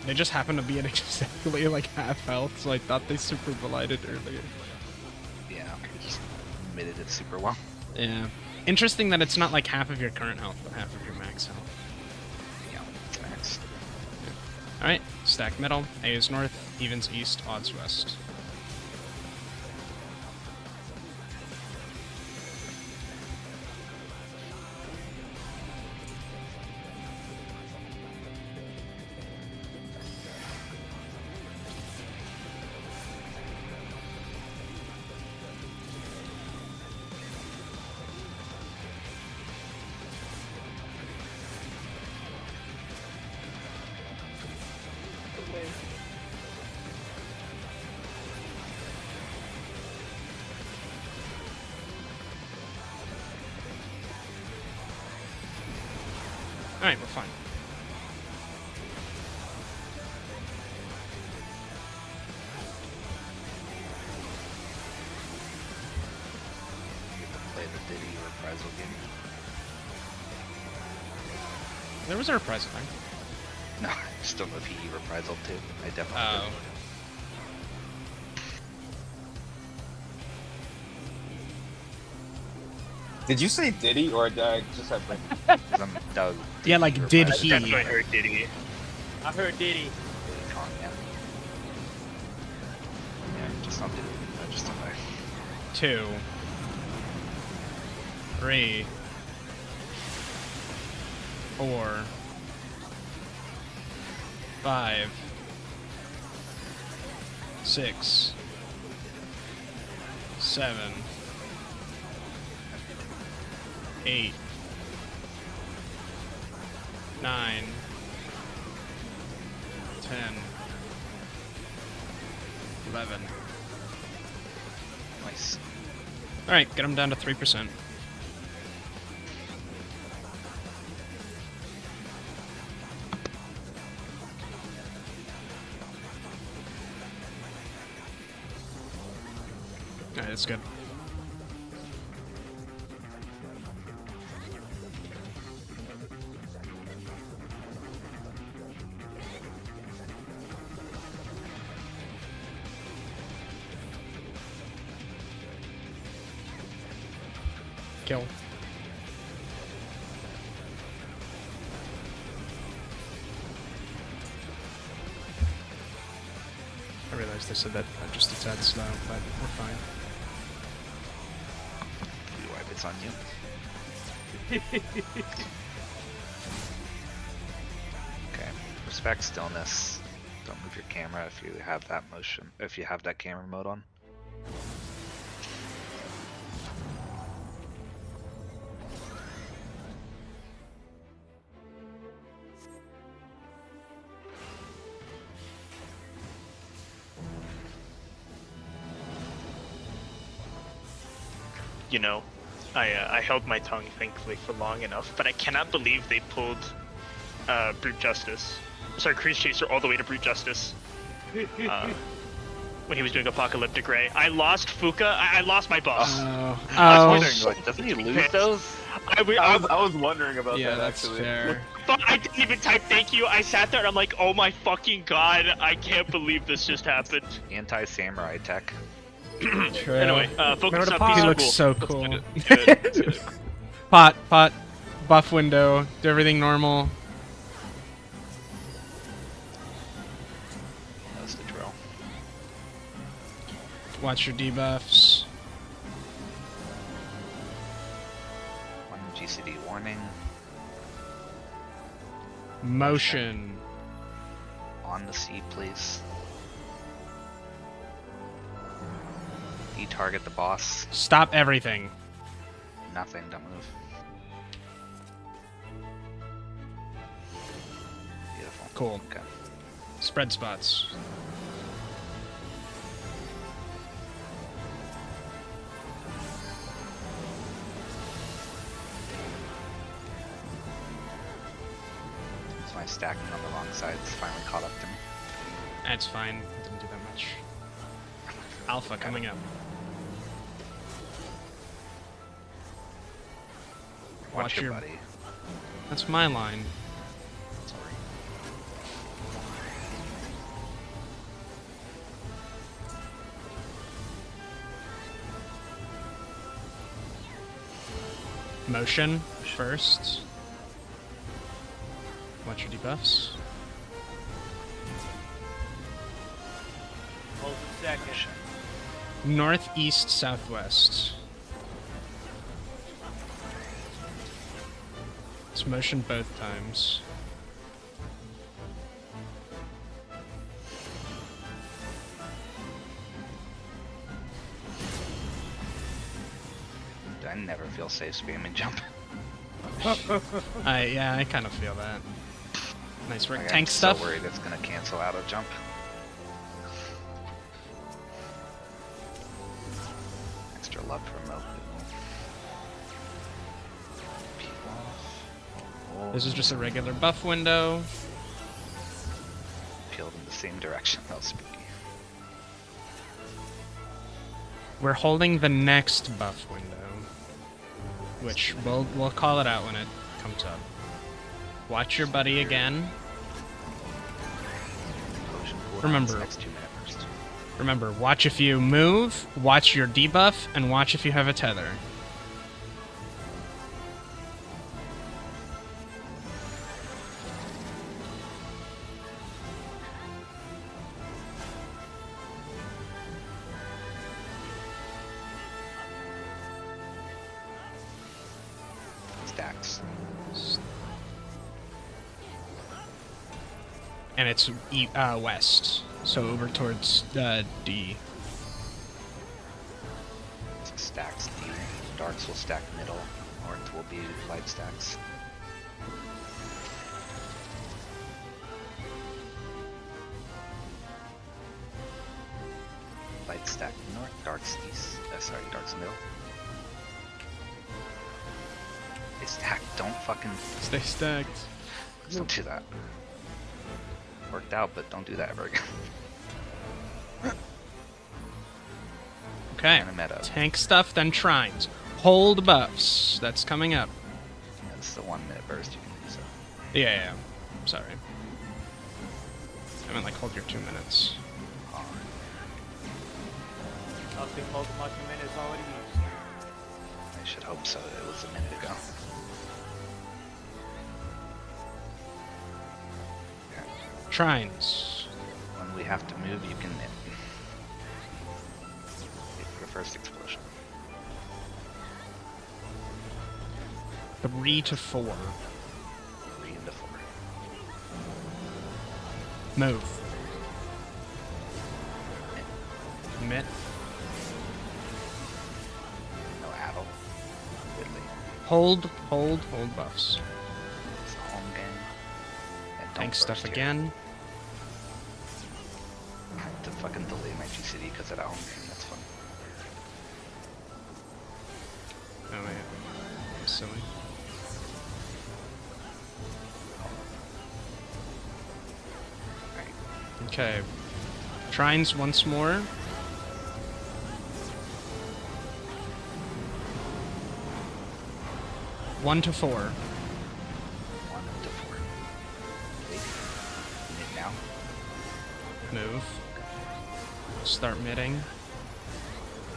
They just happened to be at exactly like half health, so I thought they super collided earlier. Yeah, just admitted it super well. Yeah. Interesting that it's not like half of your current health, but half of your max health. Yeah, that's fair. stack middle. A is north, evens east, odds west. Alright, we're fine. Play the Diddy reprisal game. There was a reprisal thing. No, I just don't know if he reprisal too. I definitely Oh. Did you say Diddy or did I just have brain? did. That was Yeah, like, did reprisal. he? That's what I heard, Diddy. I heard Diddy. Diddy Kong, yeah. Yeah, just not Diddy. No, just don't know. 2, 3, 4, 5, 6, 7, 8, 9, 10, 11. Nice. Alright, get him down to 3%. Alright, that's good. Kill. I realized they said that just a tad slow, but we're fine. Blue wipe, it's on you. Okay. Respect stillness. Don't move your camera if you have that motion. If you have that camera mode on. You know, I held my tongue thankfully for long enough, but I cannot believe they pulled Brute Justice. Sorry, Crease Chaser all the way to Brute Justice. When he was doing Apocalyptic Ray. I lost Fuka, I lost my boss. Oh. I Oh. was wondering, like, doesn't he lose those? I was wondering about Yeah, that that's actually. fair. But I didn't even type thank you. I sat there and I'm like, oh my fucking god, I can't believe this just happened. Anti-samurai tech. True. Anyway, focus Remember the on pot? piece He of looks cool. so Let's cool. do it. Let's do it. Pot, buff window, do everything normal. That's the drill. Watch your debuffs. One GCD warning. Motion. On the sea, please. Target the boss. Stop everything. Nothing, don't move. Beautiful. Cool. Okay. Spread spots. So my stacking on the wrong side is finally caught up to me. That's fine. Didn't do that much. Alpha coming up. Watch your buddy. That's my line. Sorry. Motion first. Watch your debuffs. second. Northeast, southwest. It's motion both times. I never feel safe spamming jump. Yeah, I kind of feel that. Nice work. Like, Tank I'm stuff. so worried it's gonna cancel out of jump. Extra luck from Milk. This is just a regular buff window. Peeled in the same direction. That was spooky. We're holding the next buff window, which we'll call it out when it comes up. Watch your buddy again. Potion cooldown's Remember. next 2 minute burst. Remember, watch if you move, watch your debuff, and watch if you have a tether. Stacks. And it's west, so over towards D. Stacks D. Darks will stack middle. North will be light stacks. Light stack north, darks east. Sorry, darks middle. They stack. Don't fucking. Stay stacked. Don't do that. Worked out, but don't do that ever again. Okay. Kinda meta. Tank stuff, then shrines. Hold buffs. That's coming up. That's the 1 minute burst you can use. So. Yeah. Sorry. I meant like hold your 2 minutes. I think most of my 2 minutes already used. I should hope so. It was a minute ago. Shrines. When we have to move, you can knit. Wait for the first explosion. 3 to 4. 3 into 4. Move. Mitt. No addle. Whitley. Hold buffs. It's a home game. And don't Tank stuff burst here. again. I have to fucking delay my GCD because of that home game. That's fun. Oh wait. I'm silly. Alright. Okay. Shrines once more. One to 4. 1 into 4. Wait. Knit now. Move. Start mitting.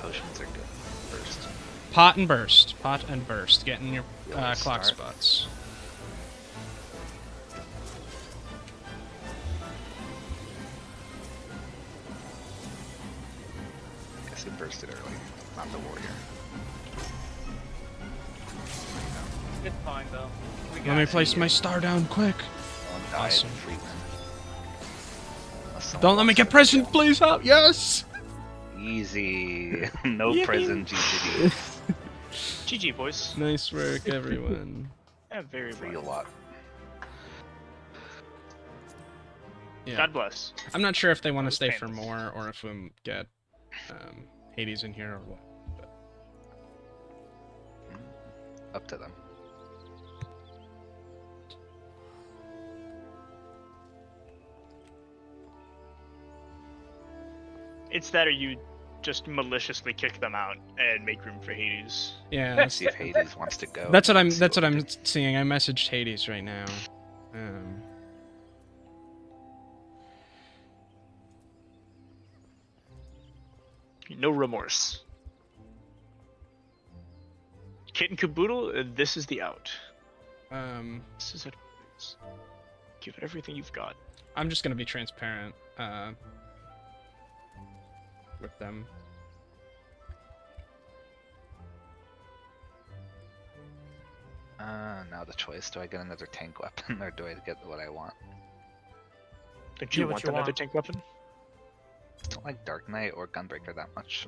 Potions are good. Burst. Pot and burst. Pot and burst. Get in your You wanna clock start? spots. Guess it bursted early. Not the warrior. It's fine though. We Let got me it. place my star down quick. One died. Awesome. Free win. Unless someone Don't let me wants get to present, go. please help. Yes. Easy. No Yippee. prison GCD. GG, boys. Nice work, everyone. Yeah, very Free a well. lot. Yeah. God bless. I'm not sure if they want to was stay for painless. more or if we get Hades in here or what. Up to them. It's that or you just maliciously kick them out and make room for Hades. Yeah, Let's see if Hades wants to go. that's what I'm. See That's what we I'm do. seeing. I messaged Hades right now. No remorse. Kit and Caboodle, this is the out. This is it. Give it everything you've got. I'm just gonna be transparent. with them. Now the choice: do I get another tank weapon, or do I get what I want? Don't you Get what want you another want. tank weapon? I don't like Dark Knight or Gunbreaker that much.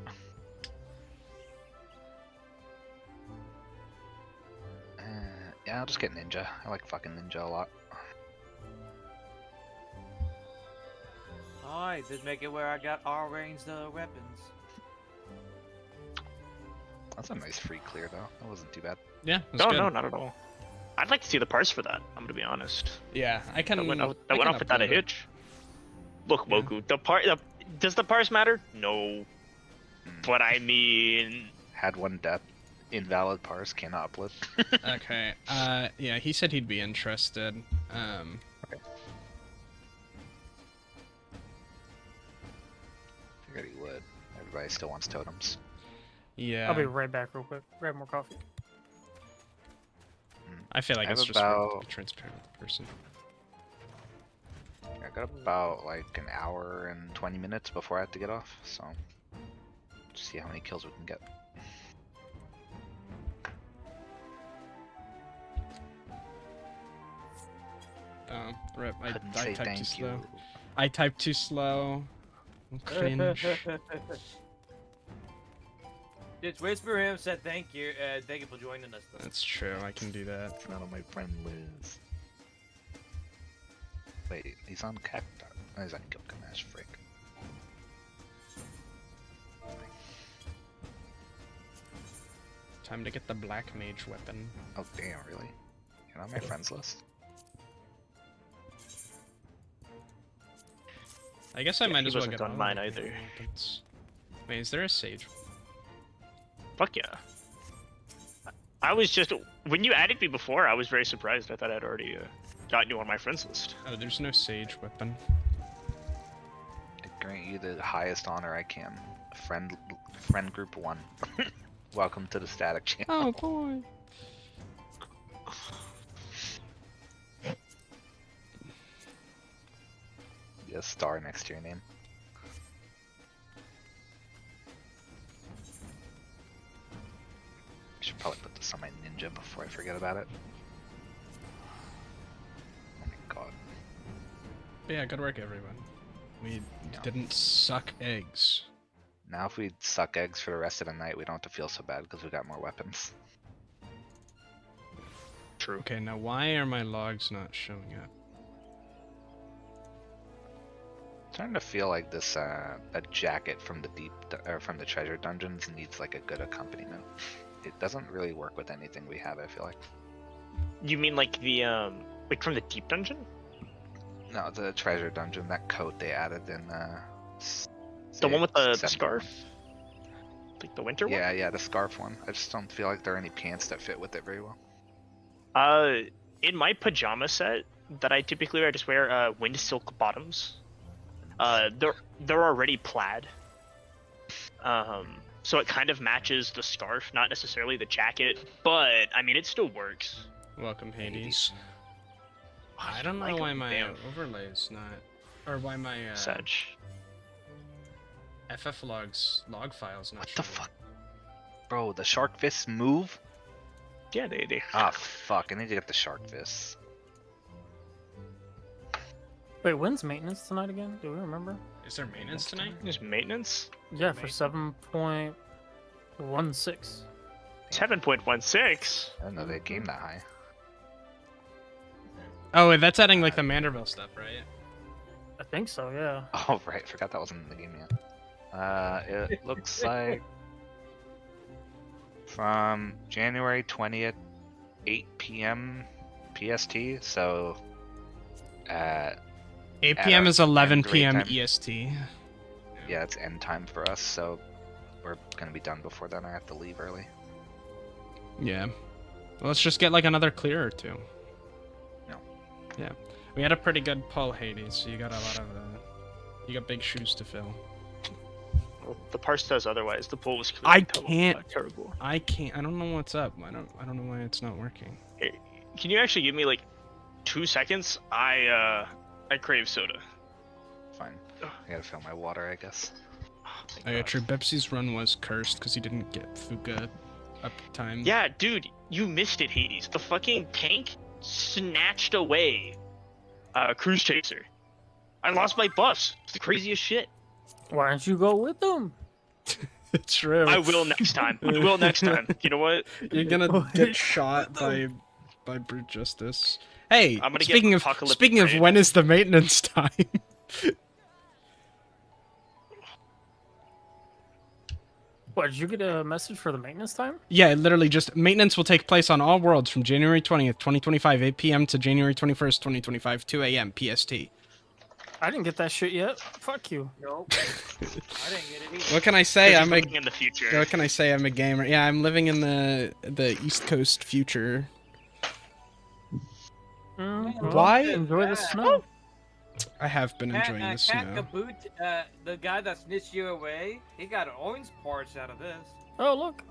Yeah, I'll just get Ninja. I like fucking Ninja a lot. Alright, just make it where I got all ranged weapons. That's a nice free clear though. That wasn't too bad. Yeah, it was No, good. no, not at all. I'd like to see the parse for that. I'm gonna be honest. Yeah, I can. That went I off can without a upload it. hitch. Look, Yeah. Moku, does the parse matter? No. But I mean, Had one death. Invalid parse, cannot upload. Okay. Yeah, he said he'd be interested. Figured he would. Everybody still wants totems. Yeah. I'll be right back real quick. Grab more coffee. I feel like I it's have just worth about- to be transparent with the person. I got about like an hour and 20 minutes before I have to get off, so just see how many kills we can get. Oh, rip. I Couldn't say typed too thank slow. you. I typed too slow. Cringe. Just whisper him, said thank you for joining us. That's true, I can do that. None of my friend Liz. Wait, he's on Cactus. Oh, he's on Gilgamesh, frick. Time to get the black mage weapon. Oh damn, really? You're on my friends list? I guess I Yeah, might he as well wasn't get on all mine of the either. weapons. Wait, is there a sage? fuck yeah. I was just when you added me before, I was very surprised. I thought I'd already gotten you on my friends list. Oh, there's no sage weapon. I grant you the highest honor I can. Friend group 1. Welcome to the static channel. Oh boy. Be a star next to your name. I should probably put this on my ninja before I forget about it. Oh my god. But yeah, good work, everyone. We Yeah. didn't suck eggs. Now if we suck eggs for the rest of the night, we don't have to feel so bad because we got more weapons. True. Okay, now why are my logs not showing up? Starting to feel like this a jacket from the from the treasure dungeons needs like a good accompaniment. It doesn't really work with anything we have, I feel like. You mean like the like from the deep dungeon? No, the treasure dungeon, that coat they added in The one with the seventh scarf? Like the winter Yeah, yeah, the scarf one. I just don't feel like there are any pants that fit with it very well. one? In my pajama set that I typically wear, I just wear wind silk bottoms. They're already plaid. So it kind of matches the scarf, not necessarily the jacket, but I mean it still works. Welcome, Hades. I don't know Like why them, my damn. overlay's not, or why my Sedge. FF log file's not What showing. the fuck? Bro, the shark fists move? Yeah, they. Ah, fuck, I need to get the shark fists. Wait, when's maintenance tonight again? Do we remember? Is there maintenance tonight? There's maintenance. Yeah, for 7.16. 7.16. I didn't know they game that high. Oh, that's adding like the Manderville stuff, right? I think so, yeah. Oh, right, forgot that wasn't in the game yet. It looks like from January 20th, 8 p.m. PST, so 8 At p.m. our is 11 end rate p.m. time. EST. yeah, it's end time for us, so we're gonna be done before then. I have to leave early. Yeah. Well, let's just get like another clear or two. No. Yeah. We had a pretty good pull, Hades, so you got a lot of you got big shoes to fill. Well, the parse does otherwise. The pull was I clearly can't- terrible. I can't. I don't know what's up. I don't know why it's not working. Hey, can you actually give me like 2 seconds? I crave soda. Fine. I gotta fill my water, I guess. Oh yeah, true. Bepsi's run was cursed because he didn't get Fuga up time. Yeah, dude, you missed it, Hades. The fucking tank snatched away Cruise Chaser. I lost my buffs. It's the craziest shit. Why don't you go with them? True. I will next time. I will next time. You know what? You're gonna get shot by brute justice. Hey, I'm gonna speaking get of apocalyptic raid. when is the maintenance time? What, did you get a message for the maintenance time? Yeah, literally just maintenance will take place on all worlds from January 20th, 2025, 8 p.m. to January 21st, 2025, 2 a.m. PST. I didn't get that shit yet. Fuck you. Nope. I didn't get it either. What can I say? I'm in the future. What can I say? I'm a gamer. Yeah, I'm living in the East Coast future. Why? Enjoy the snow. I have been enjoying the Cat snow. Kaboot, the guy that snitched you away, he got orange parts out of this. Oh, look.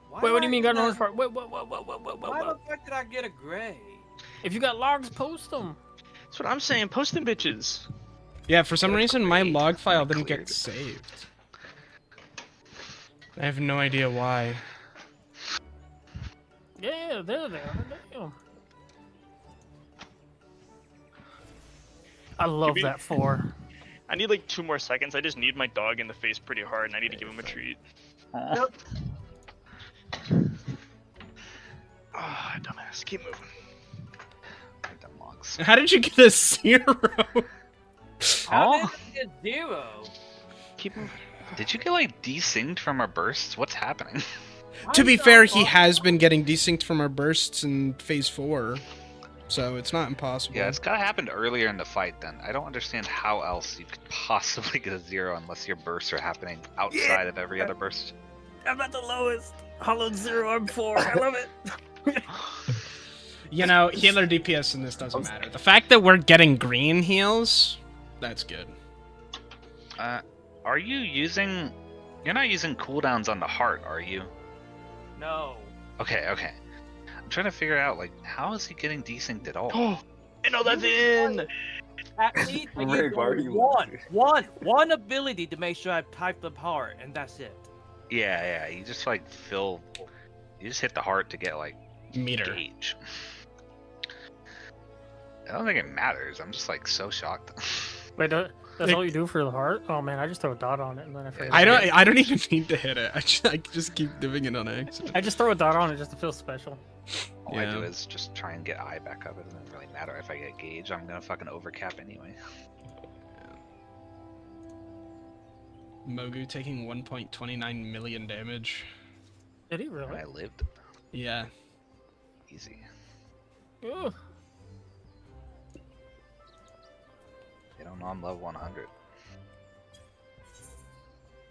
Why Wait, what do you did mean I got an get orange a- part? Wait. Why the fuck did I get a gray? If you got logs, post them. That's what I'm saying. Post them, bitches. Yeah, for some reason my great. log file didn't Cleared. get saved. I have no idea why. Yeah, there. Damn. I love me- that 4. I need like 2 more seconds. I just need my dog in the face pretty hard, and I need to give him a treat. Ah, dumbass. Keep moving. Dumb logs. How did you get a 0? How Oh. did I get 0? Keep moving. Did you get like desynced from our bursts? What's happening? To be fair, he has been getting desynced from our bursts in phase 4, so it's not impossible. Yeah, it's gotta happen earlier in the fight then. I don't understand how else you could possibly get a 0 unless your bursts are happening outside of every other burst. I'm at the lowest. Hollowed 0, I'm 4. I love it. You know, healer DPS in this doesn't matter. The fact that we're getting green heals, that's good. Are you using... You're not using cooldowns on the heart, are you? No. Okay. I'm trying to figure out, like, how is he getting desynced at all? Oh, I know that's in. At least I Ray, get why are you one ability to make sure I've typed the part, and that's it. Yeah, you just, like, fill... You just hit the heart to get, like, Meter. gauge. I don't think it matters. I'm just, like, so shocked. Wait, that's all you do for the heart? Oh man, I just throw a dot on it and then I forget. I don't even need to hit it. I just keep doing it on accident. I just throw a dot on it just to feel special. All I do Yeah. is just try and get eye back up. It doesn't really matter if I get gauge. I'm gonna fucking overcap anyway. Mogu taking 1.29 million damage. Did he And really? I lived Yeah. easy. Ugh. They don't know I'm level 100.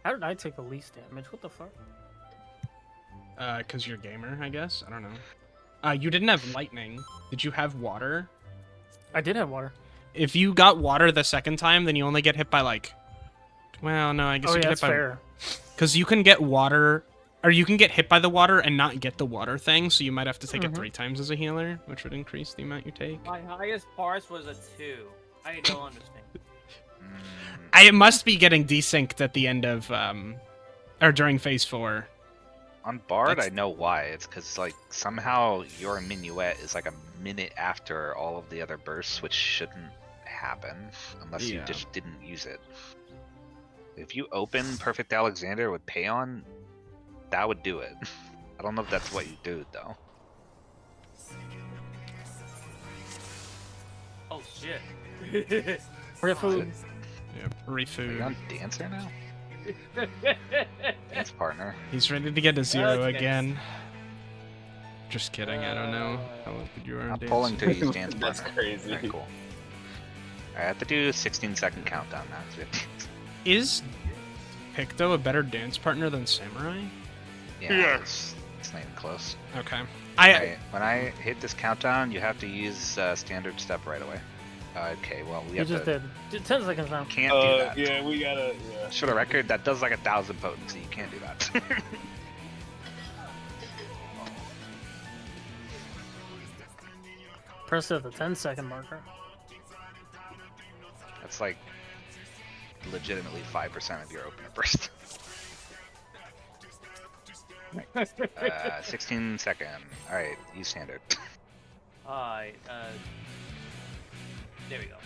How did I take the least damage? What the fuck? Cause you're a gamer, I guess. I don't know. You didn't have lightning. Did you have water? I did have water. If you got water the second time, then you only get hit by like. Well, no, I guess Oh you yeah, get that's hit by. fair. Because you can get water, or you can get hit by the water and not get the water thing. So you might have to take it 3 times as a healer, which would increase the amount you take. My highest parts was a 2. I don't understand. I must be getting desynced at the end of, or during phase 4. On Bard, That's- I know why. It's because like somehow your minuet is like a minute after all of the other bursts, which shouldn't happen unless you Yeah. just didn't use it. If you open Perfect Alexander with Payon, that would do it. I don't know if that's what you do though. Oh shit. Forget food. Yep, Are you refood. on Dancer now? Dance partner. He's ready to get a 0 Okay. again. Just kidding, I don't know. How good you are on I'm dance. pulling to use Dance That's partner. crazy. Very cool. Alright, I have to do a 16-second countdown now. Is Picto a better dance partner than Samurai? Yeah. It's not even close. Okay. Alright, when I hit this countdown, you have to use standard step right away. Okay, well, we You have just to... did. 10 seconds now. Can't do that. Yeah, we gotta. Yeah. For the record, that does like 1,000 potency. You can't do that. Press it at the 10-second marker. That's like legitimately 5% of your opener burst. 16 second. Alright, use standard. Alright, there we go.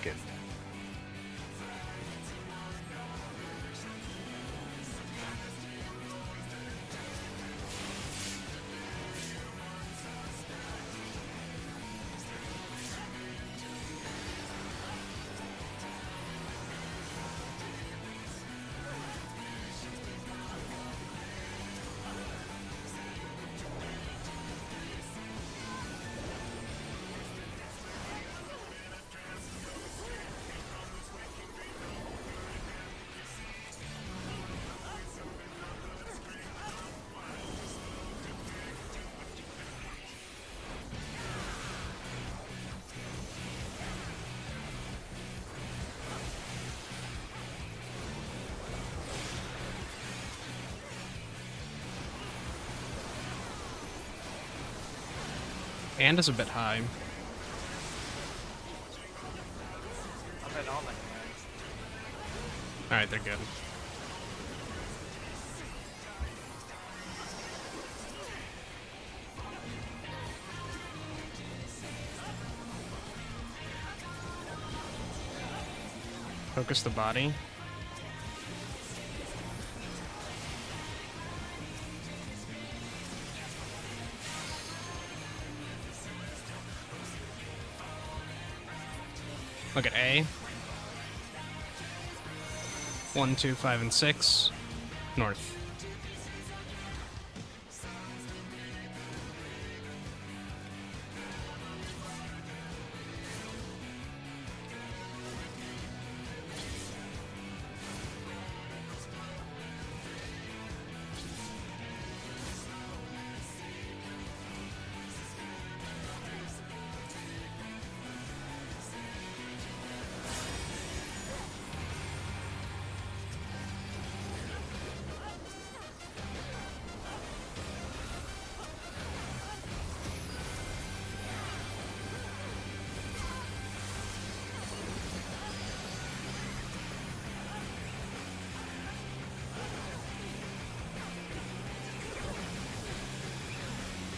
Good. And is a bit high. I've been all my hands. Alright, they're good. Focus the body. Look at A. 1, 2, 5, and 6. North.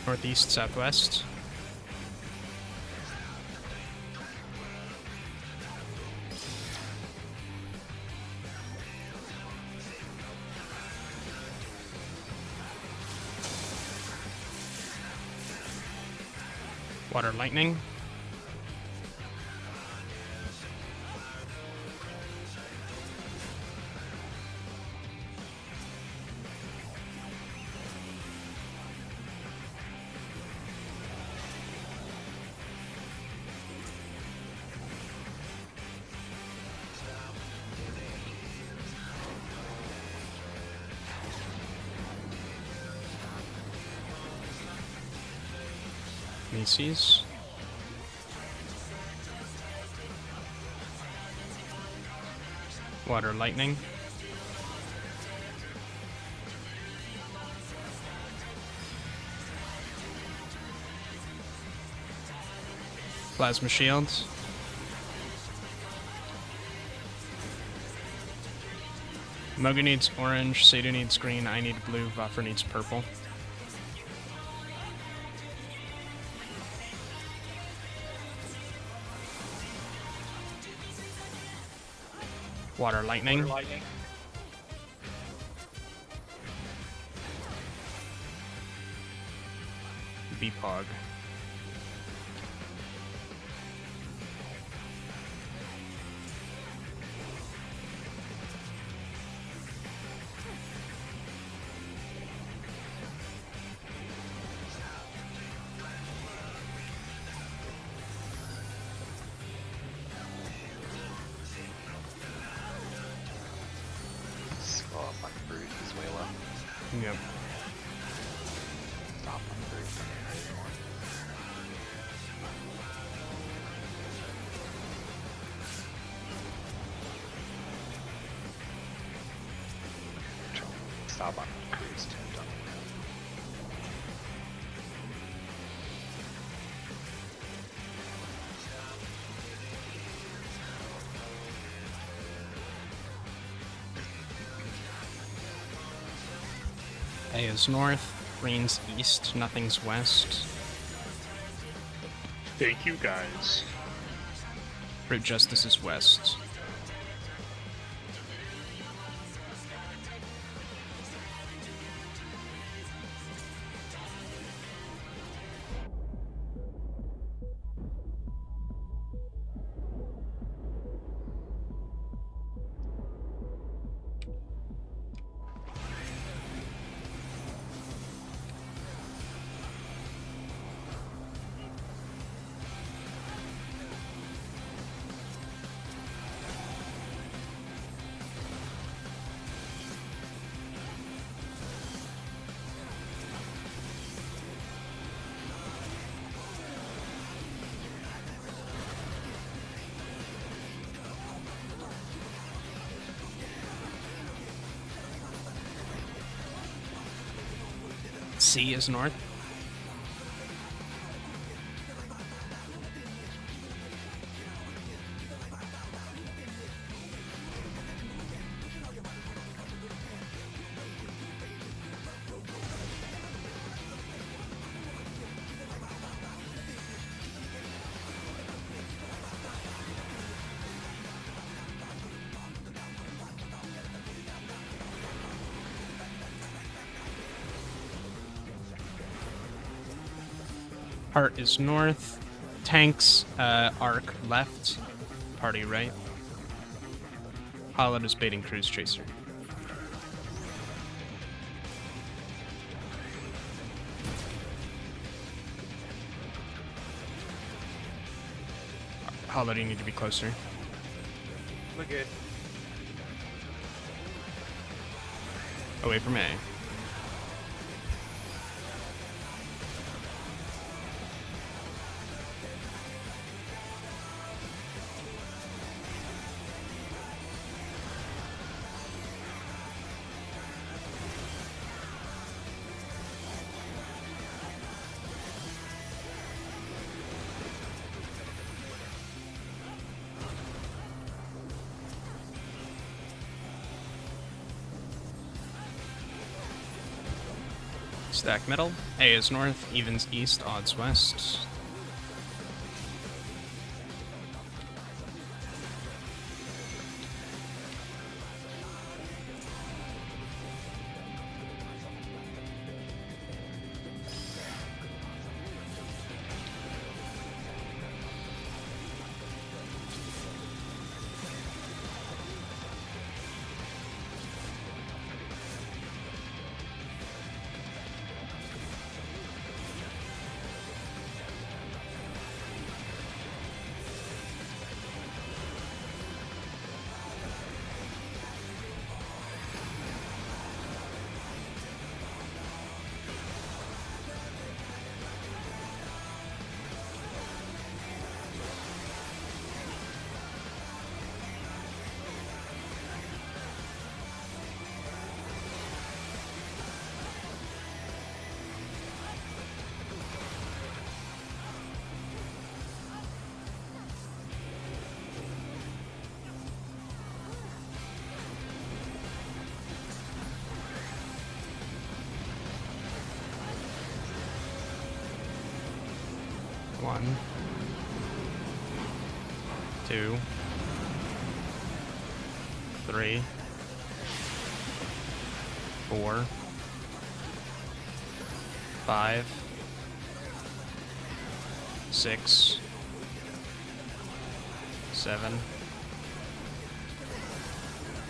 Northeast, southwest. Water lightning. Macy's. Water lightning. Plasma shields. Mogu needs orange, Sadu needs green, I need blue, Vaffer needs purple. Water lightning. Water lightning. BPOG. Yep. Stop on 3. Stop on cruise too. Don't A is north, green's east, nothing's west. Thank you, guys. Root Justice is west. C is north. Heart is north. Tanks, arc left. Party right. Hollowed is baiting Cruise Chaser. Hollowed, you need to be closer. We're good. Away from A. Stack middle. A is north, evens east, odds west. One, two, three, four, five, six, seven,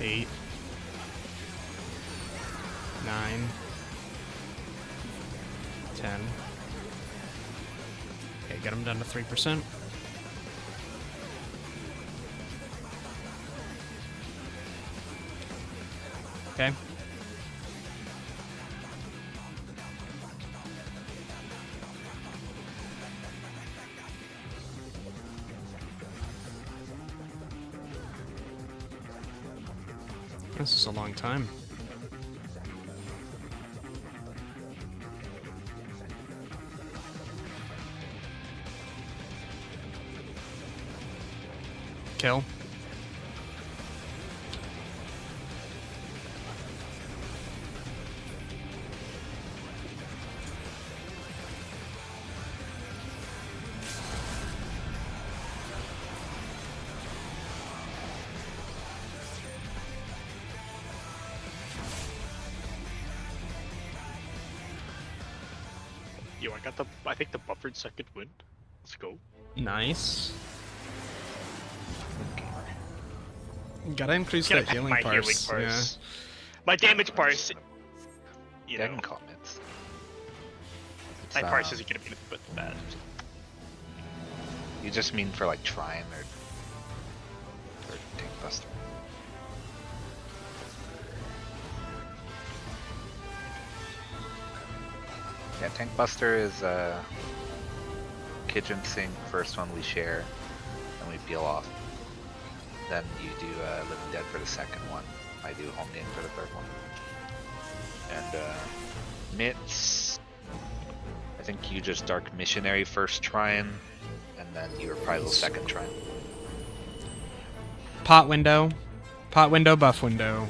8, 9, 10. Okay, get them down to 3%. Okay. This is a long time. Kill. Yo, I think the buffered second win. Let's go. Nice. Gotta increase Gotta that pack healing my parse. healing parse. My damage parse. You Yeah, I know, can call mids. my parse Um, isn't gonna be but bad. You just mean for like Trine or Tank Buster? Yeah, Tank Buster is kitchen sink, first one we share, and we peel off. Then you do Living Dead for the second one. I do Home Name for the third one. And Mitts, I think you just Dark Missionary first Trine, and then you Reprisal second Trine. Pot window. Pot window, buff window.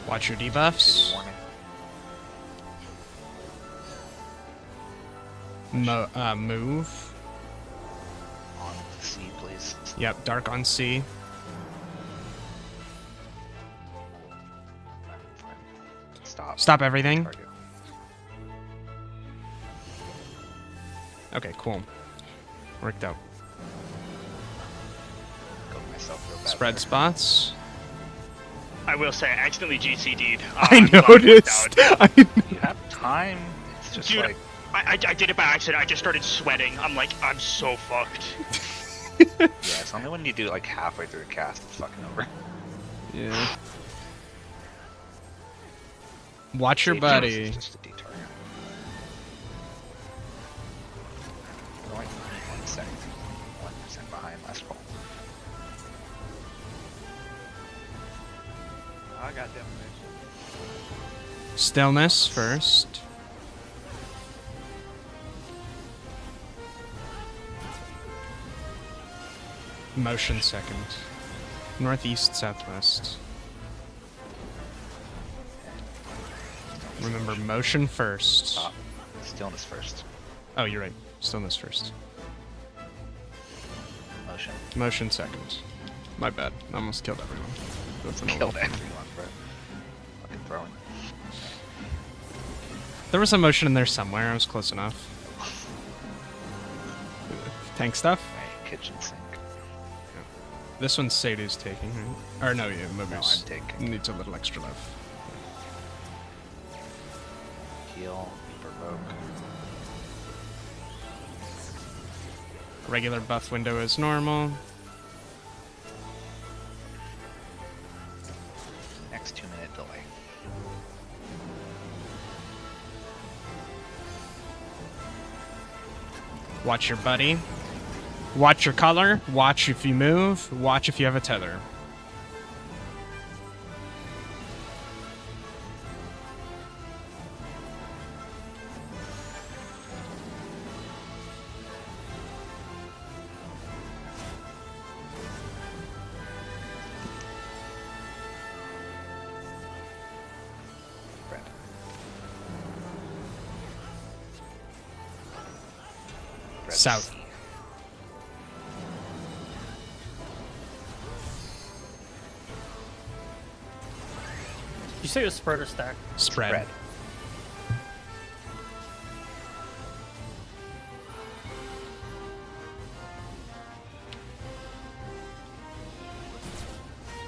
Watch your debuffs. Warning. Move. On the C, please. Yep, dark on C. Stop. Stop everything. Target. Okay, cool. Worked out. Got myself real bad Spread there. spots. I will say, I accidentally GCD'd. I I'm glad it worked noticed. out. You have time. It's just Dude, like I did it by accident. I just started sweating. I'm like, I'm so fucked. yeah, it's only when you do it like halfway through a cast it's fucking over. Yeah. Watch your Save buddy. is just a D-target. Going 1 second. 1% behind last roll. I got definition. Stillness first. Motion second. Northeast, southwest. Remember, motion first. Stop. Stillness first. Oh, you're right. Stillness first. Motion. Motion second. My bad. I almost killed everyone. That's an Killed old- everyone, bro. Fucking throwing. There was a motion in there somewhere. I was close enough. Tank stuff. Right, kitchen sink. This one's Sadie's taking, right? Or no, yeah, No, Mobu's. I'm taking. Needs a little extra love. Heal. Provoke. Regular buff window is normal. Next 2-minute delay. Watch your buddy. Watch your color. Watch if you move. Watch if you have a tether. Red. Red South. C. You say it was spread or stack? Spread. Red. Red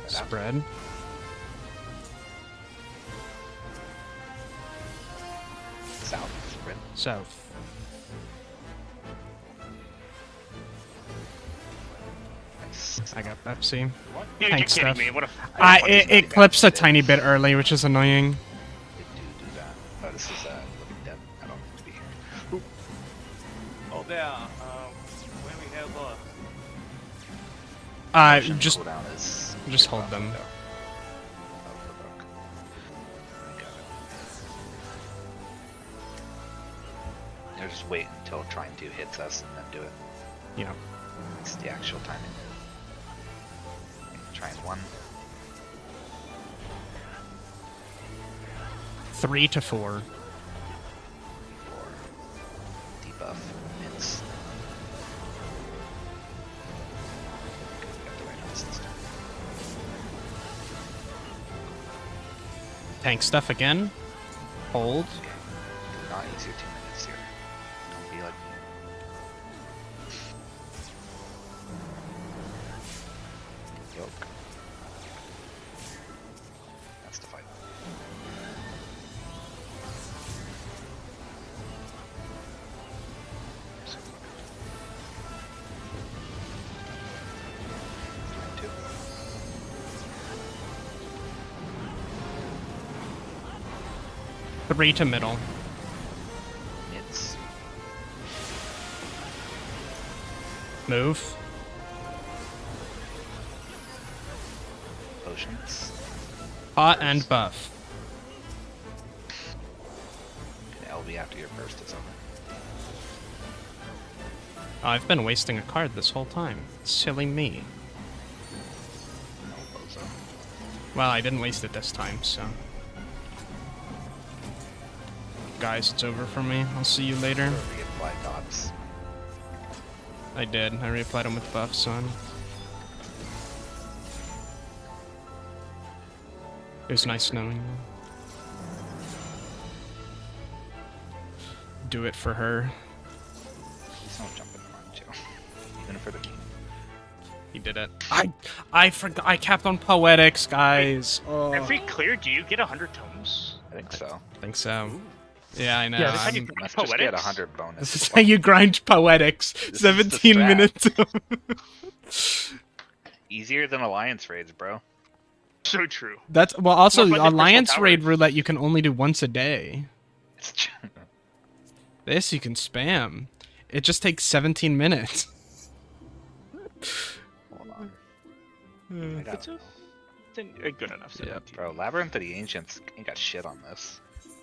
out. Spread. South. Spread. South. Nice. I got Pepsi. Dude, Tank you're kidding stuff. me. What a It clips a tiny bit early, which is annoying. It do that. Oh, this is dead. I don't need to be here. Oh, there. When we have Potion just cooldown is just your hold buff, them. though. Oh, the book. I got it. Or just wait until trying to hits us and then do it. Yeah. It's the actual timing. Trying 1. 3 to 4. 4. Debuff. Hits. Got the right ones this time. Tank stuff again. Hold. Okay. Do not use your 2 minutes here. Don't be like me. Yoke. That's the fight. Two. Three to middle. Hits. Move. Potions. Hot and buff. And LB after your burst is over. Oh, I've been wasting a card this whole time. Silly me. No bozo. Well, I didn't waste it this time, so. Guys, it's over for me. I'll see you later. Reapply dots. I did. I reapplied them with buffs on. It was nice knowing you. Do it for her. Please don't jump in the run, Joe. Even for the team. He did it. I forgot. I capped on poetics, guys. Oh. Every clear, do you get 100 tomes? I think so. think so. Yeah, I know. Yeah, this is how you I'm- grind Must just get poetics. 100 bonus. This is how you grind poetics. This is the 17 strat. minutes. Easier than Alliance raids, bro. So true. That's well. Also, More fun than Alliance Crystal raid Towers. roulette you can only do once a day. It's true. This you can spam. It just takes 17 minutes. Hold on. Hmm. I got It's a good enough. Yeah. Bro, Labyrinth of the Ancients ain't got shit on this.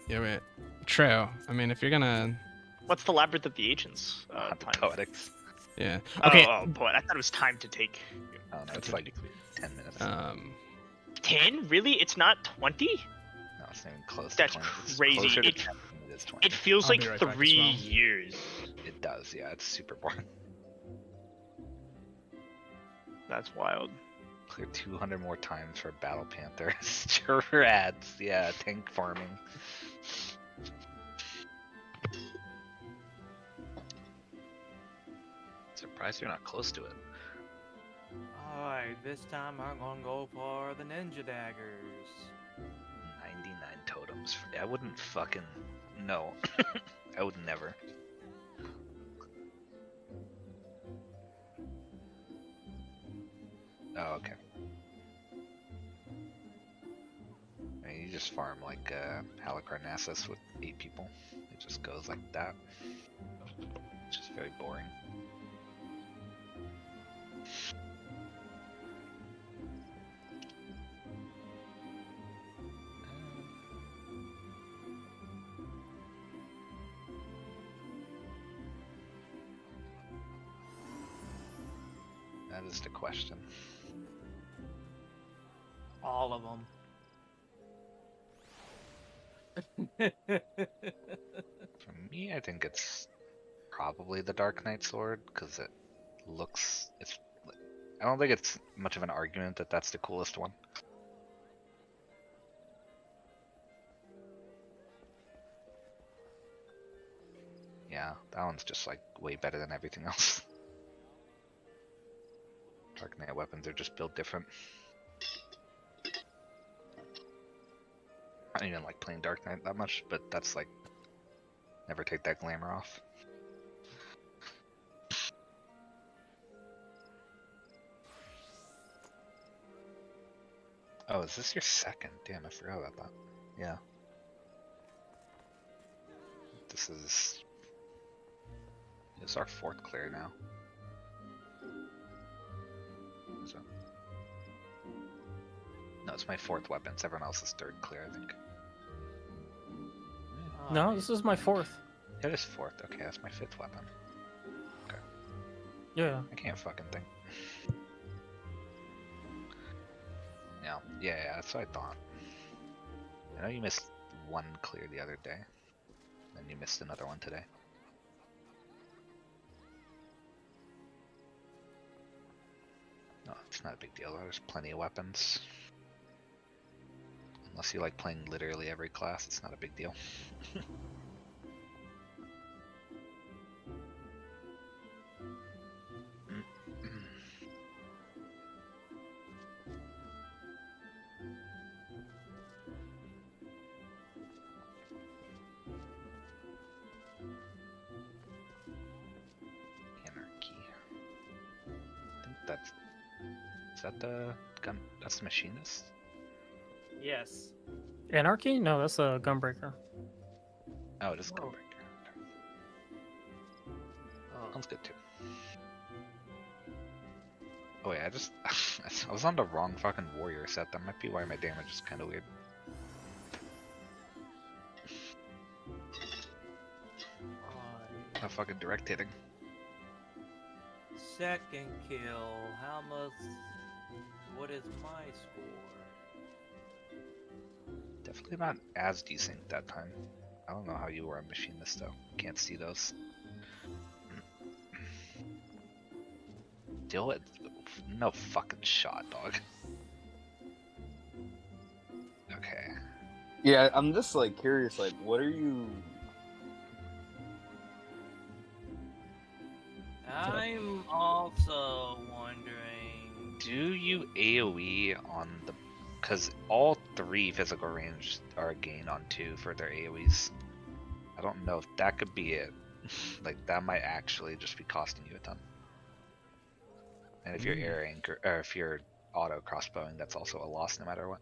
Yeah, wait. True. I mean, if you're gonna, What's the Labyrinth of the Ancients? The Time. Poetics. yeah. Okay. Boy, I thought it was time to take. Oh no, it's like 10 minutes. 10? Really? It's not 20? No, it's not even close That's to 20. It's crazy. closer to It- 10 than it is 20. It feels I'll like be right back as 3 well. years. It does, yeah, it's super boring. That's wild. Clear 200 more times for Battle Panther. Sure adds, yeah, tank farming. Surprised you're not close to it. Alright, this time I'm gonna go for the ninja daggers. 99 totems. I wouldn't fucking... No. I would never. Oh, okay. I mean, you just farm like Halicarnassus with 8 people. It just goes like that. It's just very boring. That is the question. All of them. For me, I think it's probably the Dark Knight Sword because it looks. It's. I don't think it's much of an argument that that's the coolest one. Yeah, that one's just like way better than everything else. Dark Knight weapons are just built different. I don't even like playing Dark Knight that much, but that's like never take that glamour off. Oh, is this your second? Damn, I forgot about that. Yeah. This is our 4th clear now. So, no, it's my 4th weapon. It's everyone else's 3rd clear, I think. No, this is my 4th. It is 4th. Okay, that's my 5th weapon. Yeah. I can't fucking think. Yeah, that's what I thought. I know you missed 1 clear the other day, and you missed another one today. No, it's not a big deal. There's plenty of weapons. Unless you like playing literally every class, it's not a big deal. Is that the gun? That's the machinist? Yes. Anarchy? No, that's a gunbreaker. Oh, it is Whoa. gunbreaker. Oh. Sounds good too. Oh yeah, I was on the wrong fucking warrior set. That might be why my damage is kind of weird. Not fucking direct hitting. Second kill. How much? What is my score? Definitely not as decent that time. I don't know how you were a machinist though. Can't see those. Deal with no fucking shot, dog. Okay. Yeah, I'm just like curious. Like, what are you? I'm also wondering. Do you AoE on the... Because all 3 physical range are a gain on 2 for their AoEs. I don't know if that could be it. Like, that might actually just be costing you a ton. And if you're air anchor, or if you're auto crossbowing, that's also a loss no matter what.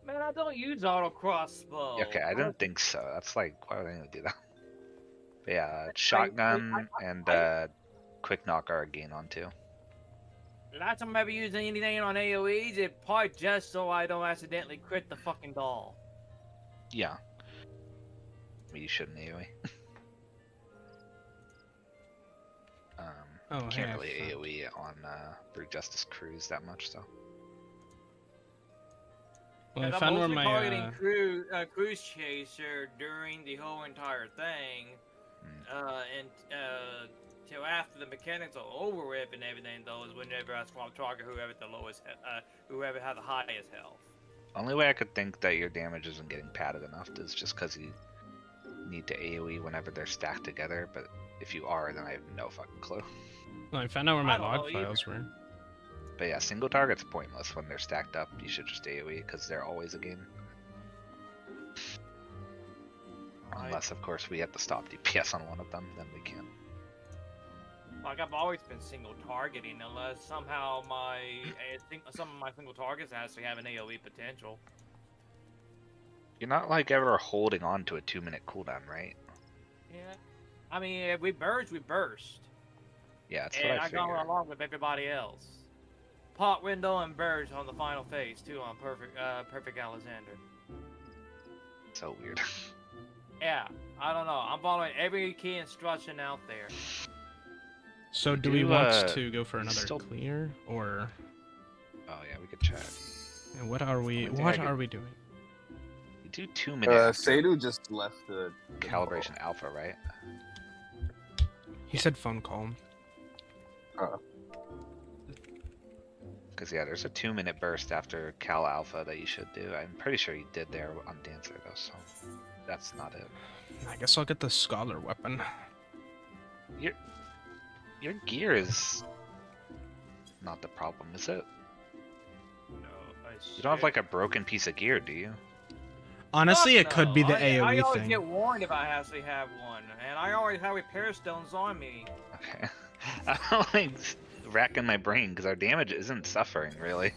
Man, I don't use auto crossbow. Okay, I didn't think so. That's like, why would anyone do that? But yeah, shotgun and quick knock are a gain on 2. Last time I ever used anything on AoEs, it probably just so I don't accidentally crit the fucking doll. Yeah. I mean, you shouldn't AoE. Oh, Can't hey, really I found- AoE on Brute Justice Cruise that much, though. Well, I I'm found where mostly my targeting Cruise Chaser during the whole entire thing, till after the mechanics are over with and everything. Though is whenever I swap target whoever the lowest, whoever had the highest health. Only way I could think that your damage isn't getting padded enough is just because you need to AoE whenever they're stacked together, but if you are, then I have no fucking clue. Well, I found out where my I don't log know either. files were. But yeah, single target's pointless when they're stacked up. You should just AoE because they're always a gain. Unless, of course, we have to stop DPS on one of them, then we can. Like I've always been single targeting, unless somehow some of my single targets actually have an AoE potential. You're not like ever holding on to a 2-minute cooldown, right? Yeah, I mean, if we burst, we burst. Yeah, that's And what I I go figured. along with everybody else. Pot window and burst on the final phase too on perfect Alexander. So weird. Yeah, I don't know. I'm following every key instruction out there. So do Do, we want to go for you another still- clear, or Oh yeah, we could chat. and what are we? I think What I are could- we doing? You do 2 minutes Sadu just left the calibration alpha, right? He said phone call. Because yeah, there's a 2-minute burst after Cal Alpha that you should do. I'm pretty sure you did there on Dancer though, so that's not it. I guess I'll get the scholar weapon. Your gear is not the problem, is it? No, You don't have like a broken piece of gear, do you? Honestly, it could be the I AoE always thing. get warned if I actually have one, and I always have repair stones on me. Okay. I'm like racking my brain because our damage isn't suffering really.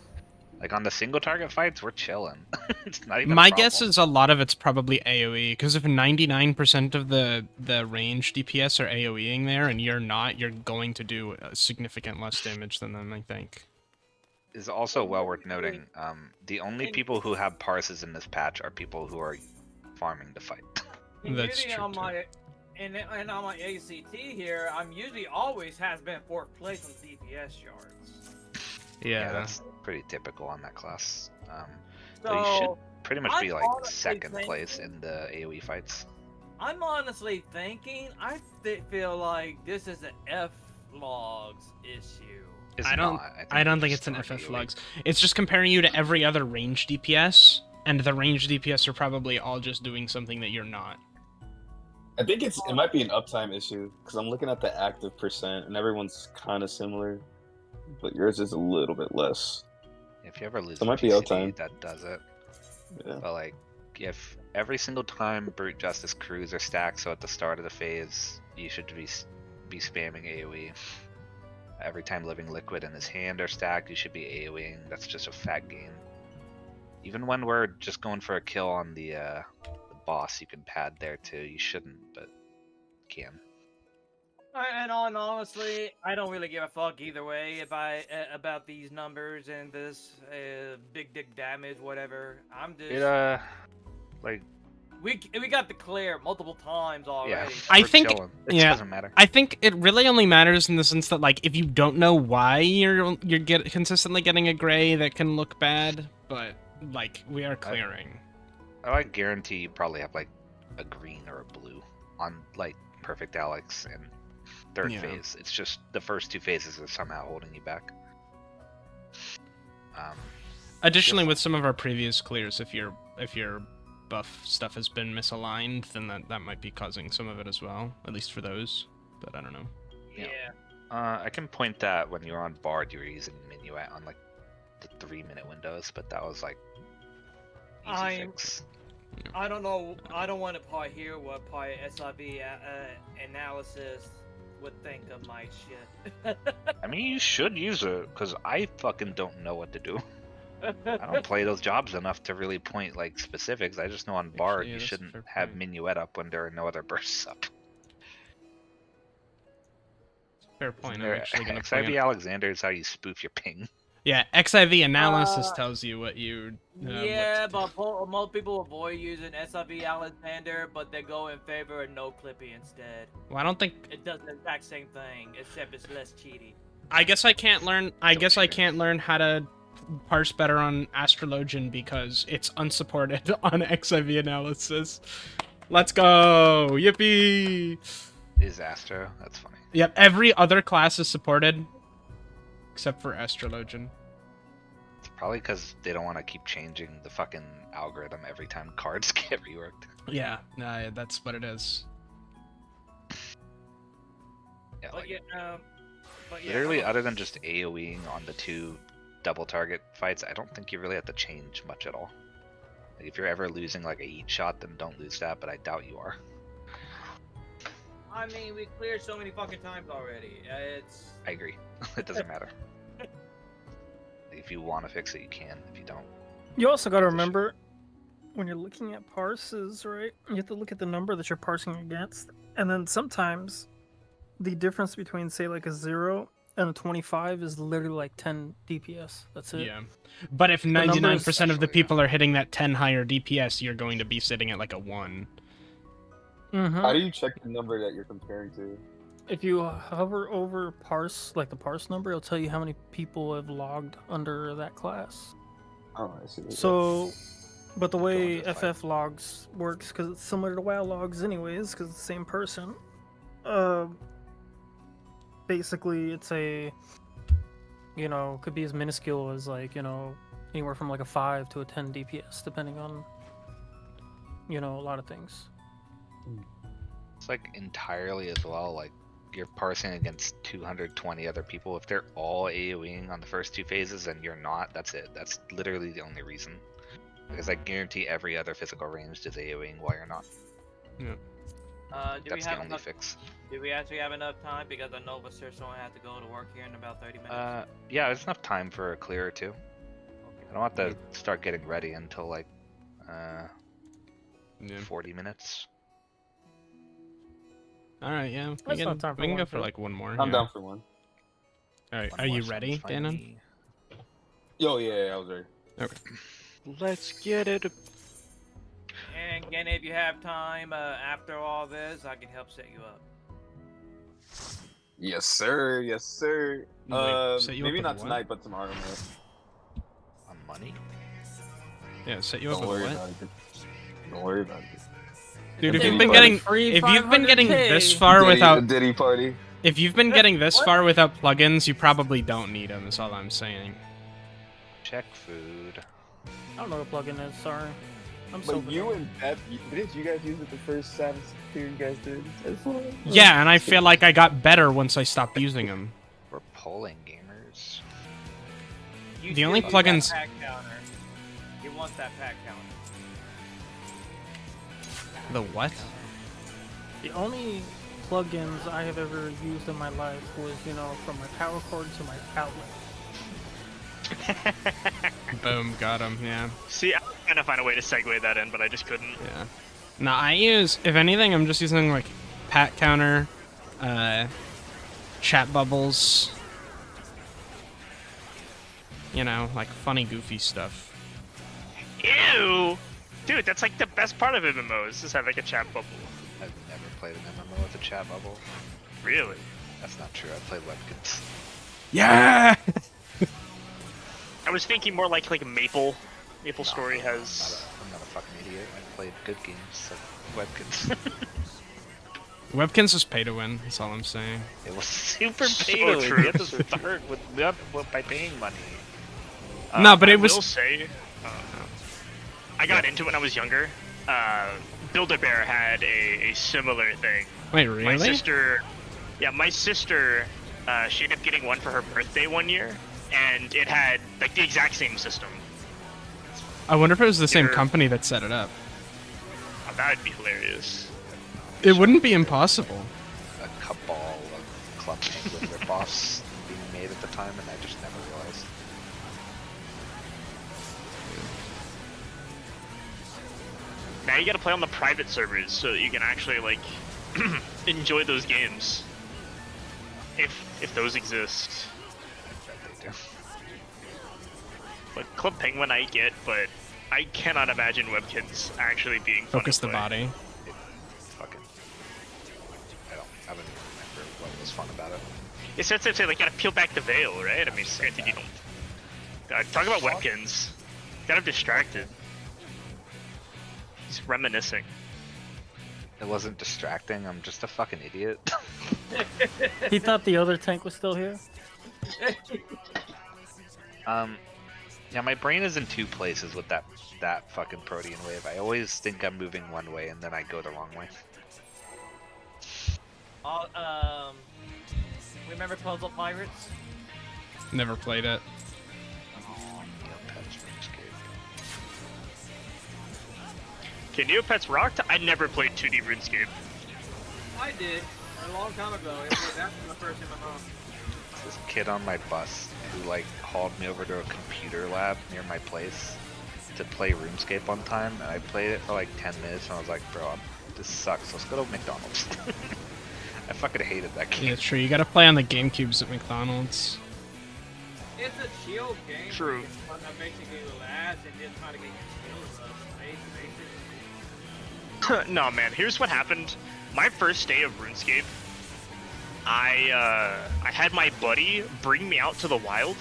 Like on the single target fights, we're chilling. It's not even. My a guess problem. is a lot of it's probably AoE, because if 99% of the range DPS are AoEing there and you're not, you're going to do significant less damage than them, I think. Is also well worth noting. The only people who have parses in this patch are people who are farming to fight. And That's usually true, on too. my and on my ACT here, I'm usually always has been 4th place on DPS yards. Yeah. That's pretty typical on that class. So So you should pretty much be I'm like honestly second thinking- place in the AoE fights. I'm honestly thinking feel like this is an F logs issue. It's I don't not. I don't we think just it's an are FF AoE. lugs. It's just comparing you to every other range DPS, and the range DPS are probably all just doing something that you're not. I think it might be an uptime issue because I'm looking at the active percent and everyone's kind of similar, but yours is a little bit less. If you ever lose So it might be GCD, uptime. that does it. Yeah. But like, if every single time Brute Justice crews are stacked, so at the start of the phase, you should be spamming AoE. Every time Living Liquid and his hand are stacked, you should be AoEing. That's just a fat game. Even when we're just going for a kill on the boss, you can pad there too. You shouldn't, but you can. And honestly, I don't really give a fuck either way about these numbers and this big dick damage, whatever. I'm just It like we got the clear multiple times already. yeah, I we're think- chilling. It yeah. doesn't matter. I think it really only matters in the sense that, like, if you don't know why you're consistently getting a gray, that can look bad, but like we are clearing. I like guarantee you probably have like a green or a blue on like Perfect Alex and third Yeah. phase. It's just the first two phases are somehow holding you back. Additionally, with some of our previous clears, if your buff stuff has been misaligned, then that might be causing some of it as well. At least for those, but I don't know. Yeah. I can point that when you were on Bard, you were using Minuet on like the 3-minute windows, but that was like easy fix. I don't know. I don't want to probably hear what probably SIV analysis would think of my shit. I mean, you should use it because I fucking don't know what to do. I don't play those jobs enough to really point like specifics. I just know on Bard yeah, you that's a shouldn't fair have point. Minuet up when there are no other bursts up. Fair point. I'm Or actually gonna point XIV out- Alexander is how you spoof your ping. Yeah, XIV analysis tells you what you. Yeah, what to but most people avoid using SIV Alexander, but they go in favor of no clippy instead. do. Well, I don't think. It does the exact same thing, except it's less cheaty. I guess I can't learn. I Don't guess I cheat. can't learn how to parse better on Astrologian because it's unsupported on XIV analysis. Let's go! Yippee! Is Astro? That's funny. Yep, every other class is supported except for Astrologian. It's probably because they don't want to keep changing the fucking algorithm every time cards get reworked. Yeah, that's what it is. Yeah, But like, yeah, but yeah. literally, other than just AoEing on the two double target fights, I don't think you really have to change much at all. Like, if you're ever losing like a heat shot, then don't lose that, but I doubt you are. I mean, we cleared so many fucking times already. It's I agree. It doesn't matter. If you want to fix it, you can. If you don't, You also got to That's a shame. remember when you're looking at parses, right? You have to look at the number that you're parsing against, and then sometimes the difference between, say, like a 0 and a 25 is literally like 10 DPS. That's it. Yeah. But if numbers- 99% of the Actually, yeah. people are hitting that 10 higher DPS, you're going to be sitting at like a 1. Mm-hmm. How do you check the number that you're comparing to? If you hover over parse, like the parse number, it'll tell you how many people have logged under that class. Oh, I see. So, but the way into the FF logs works, because it's similar to WoW logs anyways, because it's the same person. Basically, it's a, could be as minuscule as like, anywhere from like a 5 to a 10 DPS, depending on, a lot of things. it's like entirely as well. Like you're parsing against 220 other people. If they're all AoEing on the first two phases and you're not, that's it. That's literally the only reason. Because I guarantee every other physical range is AoEing while you're not. do we That's have the only enough? fix. Do we actually have enough time? Because I know Sir, so I have to go to work here in about 30 minutes. Yeah, there's enough time for a clear or two. Okay. I don't have to start getting ready until like Yeah. 40 minutes. All right, yeah. We That's can, not time for we can one, go for too. like one more. I'm yeah. down for one. All right, One are more you sounds ready, fine to Danon? me. Yo, yeah, I was ready. Let's get it. And again, if you have time after all this, I can help set you up. Yes, sir. Yes, sir. Wait, set you up Maybe with not what? tonight, but tomorrow night. On money? Yeah, set you up Don't with worry what? about it. Don't worry about it. Dude, if Diddy you've been party. getting Free if you've been getting 500K. this far Diddy, without Diddy party. if you've been getting this What? far without plugins, you probably don't need them. Is all I'm saying. Check food. I don't know what plugin is. Sorry. I'm so. But you and Beth, didn't you guys use it the first Savage tier you guys did? Yeah, and I feel like I got better once I stopped using them. We're polling gamers. You The only still use that plugins- pack counter. He wants that pack counter. The what? The only plugins I have ever used in my life was, from my power cord to my outlet. Boom, got him. Yeah, See, I was trying to find a way to segue that in, but I just couldn't. yeah. No, I use. If anything, I'm just using like pat counter, chat bubbles. You know, like funny, goofy stuff. Ew! Dude, that's like the best part of MMOs, is having a chat bubble. I've never played an MMO with a chat bubble. Really? That's not true. I played Webkins. Yeah. I was thinking more like Maple. Maple No, Story I'm has... I'm not a fucking idiot. I played good games like Webkins. Webkins is pay to win. That's all I'm saying. It was super So pay to win. true. You have to start by paying money. No, but I it was- will say, I got into it when I was younger. Build-A-Bear had a similar thing. Wait, really? My sister, she ended up getting one for her birthday one year, and it had like the exact same system. I wonder if it was the same You're- company that set it up. Oh, that'd be hilarious. It wouldn't be impossible. A cabal of Club Penguin ripoffs being made at the time, and I just never realized. Now you gotta play on the private servers so that you can actually enjoy those games. If those exist. I bet they do. Like Club Penguin I get, but I cannot imagine Webkins actually being fun Focus to the play. body. Fucking. I don't even remember what was fun about it. It's just to say, like, you gotta peel back the veil, right? I mean, granted, you don't. Talk about Webkins. Got him distracted. He's reminiscing. It wasn't distracting. I'm just a fucking idiot. He thought the other tank was still here. Yeah, my brain is in two places with that fucking protein wave. I always think I'm moving one way and then I go the wrong way. Remember Puzzle Pirates? Never played it. Neopets RuneScape. Okay, Neopets rocked. I never played 2D RuneScape. I did a long time ago. That was my first MMO. This kid on my bus who hauled me over to a computer lab near my place to play RuneScape one time, and I played it for like 10 minutes and I was like, bro, this sucks. Let's go to McDonald's. I fucking hated that game. Yeah, true. You gotta play on the GameCubes at McDonald's. It's a chill game. True. It's fun to basically relax and just try to get your skills up. Basic. No, man. Here's what happened. My first day of RuneScape, I had my buddy bring me out to the wild.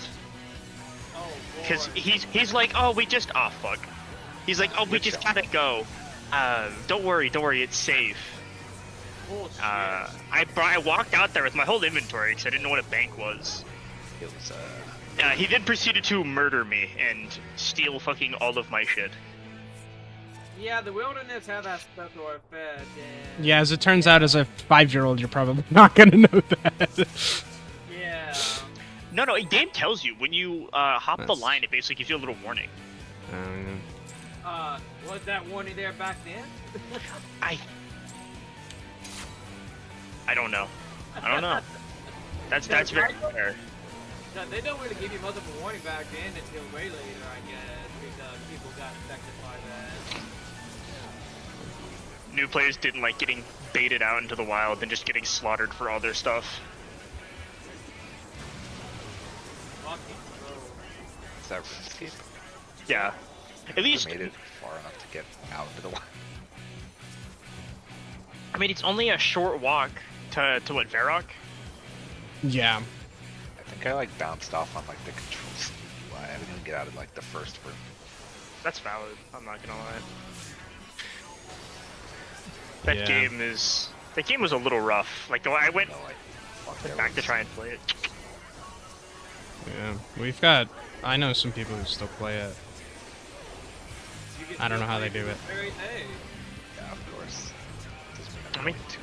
Oh, Because boy. he's like, oh, we just, oh, fuck. He's like, oh, we just gotta go. Don't worry, it's safe. Bullshit. I walked out there with my whole inventory because I didn't know what a bank was. It was, He then proceeded to murder me and steal fucking all of my shit. Yeah, the wilderness had that special effect. And Yeah, as it turns out, as a 5-year-old, you're probably not gonna know that. yeah. No, a game tells you when you hop the That's- line. It basically gives you a little warning. Was that warning there back then? I don't know. That's very fair. They don't really give you much of a warning back then until way later, I guess, because people got affected by that. New players didn't like getting baited out into the wild and just getting slaughtered for all their stuff. Fucking bro. Is that RuneScape? Yeah. At least, Made it far enough to get out into the wild. I mean, it's only a short walk to what, Varrock? Yeah. I think I like bounced off on like the controls. I didn't even get out of like the first room. That's valid, I'm not gonna lie. That Yeah. game was a little rough. Like, I went No, fuck back to everyone's- try and play it. Yeah. I know some people who still play it. You can I don't still know how play they do to it. this very day. Yeah, of course. Doesn't mean I'm I mean- going to.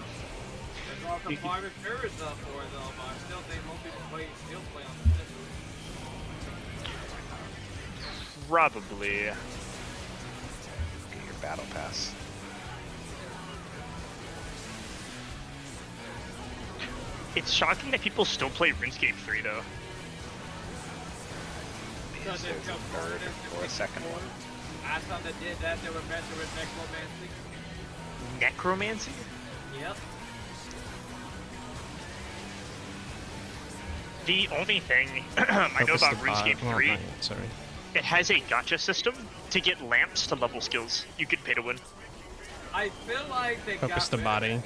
There's also You- private servers up for it though, but I still think most people still play on the system. Probably. Get your battle pass. It's shocking that people still play RuneScape 3 though. Because Does it there's a convert third into or a second one. Last time they did that, they were messing with necromancy. Necromancy? Yep. The only thing I know Focus about the bot. RuneScape Well, 3, not yet, sorry. it has a gacha system to get lamps to level skills. You could pay to win. I feel like they Focus got the rid of body. it.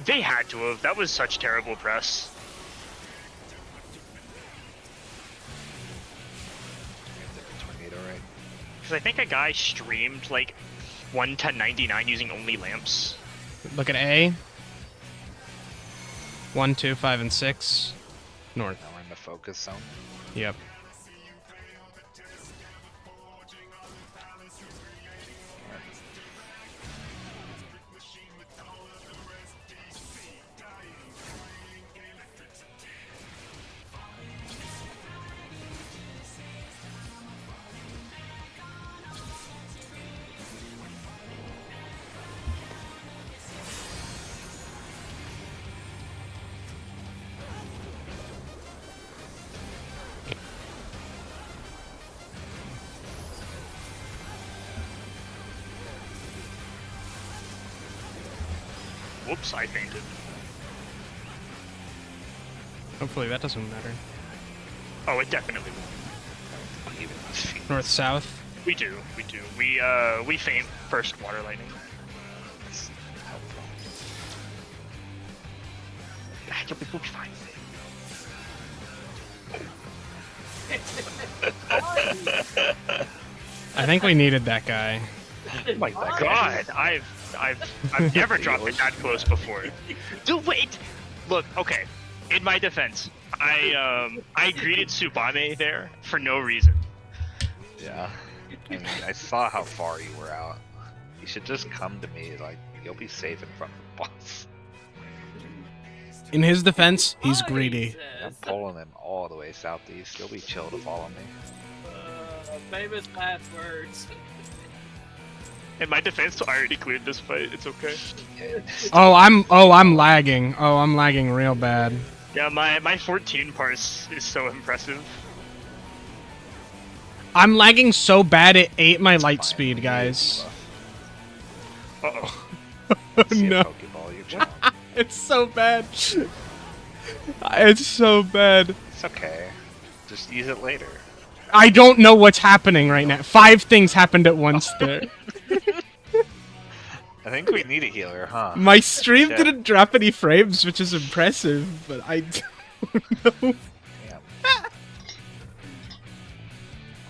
They had to have. That was such terrible press. Tornado, right? Because I think a guy streamed like 1 to 99 using only lamps. Look at A. 1, 2, 5, and 6. North. Now we're in the focus zone. Yep. Whoops, I fainted. Hopefully that doesn't matter. Oh, it definitely will. Even this feet. North, south. We do. We faint first water lightning. That's helpful. Ah, you'll be fine. I think we needed that guy. Oh my god, I've never dropped it that close before. Dude, wait! Look, okay. In my defense, I greeted Tsubame there for no reason. Yeah. I mean, I saw how far you were out. You should just come to me, like, you'll be safe in front of the boss. In his defense, he's greedy. I'm pulling him all the way southeast. You'll be chill to follow me. Famous last words. In my defense, I already cleared this fight. It's okay. Yeah, I'm lagging. Oh, I'm lagging real bad. Yeah, my 14 parse is so impressive. I'm lagging so bad it ate my light fine. speed, guys. Uh oh. See a No, Pokeball, you're chilling. it's so bad. It's so bad. It's okay. Just use it later. I don't know what's happening right now. 5 things happened at once there. I think we need a healer, huh? My stream Shit. didn't drop any frames, which is impressive, but I don't know. Yeah.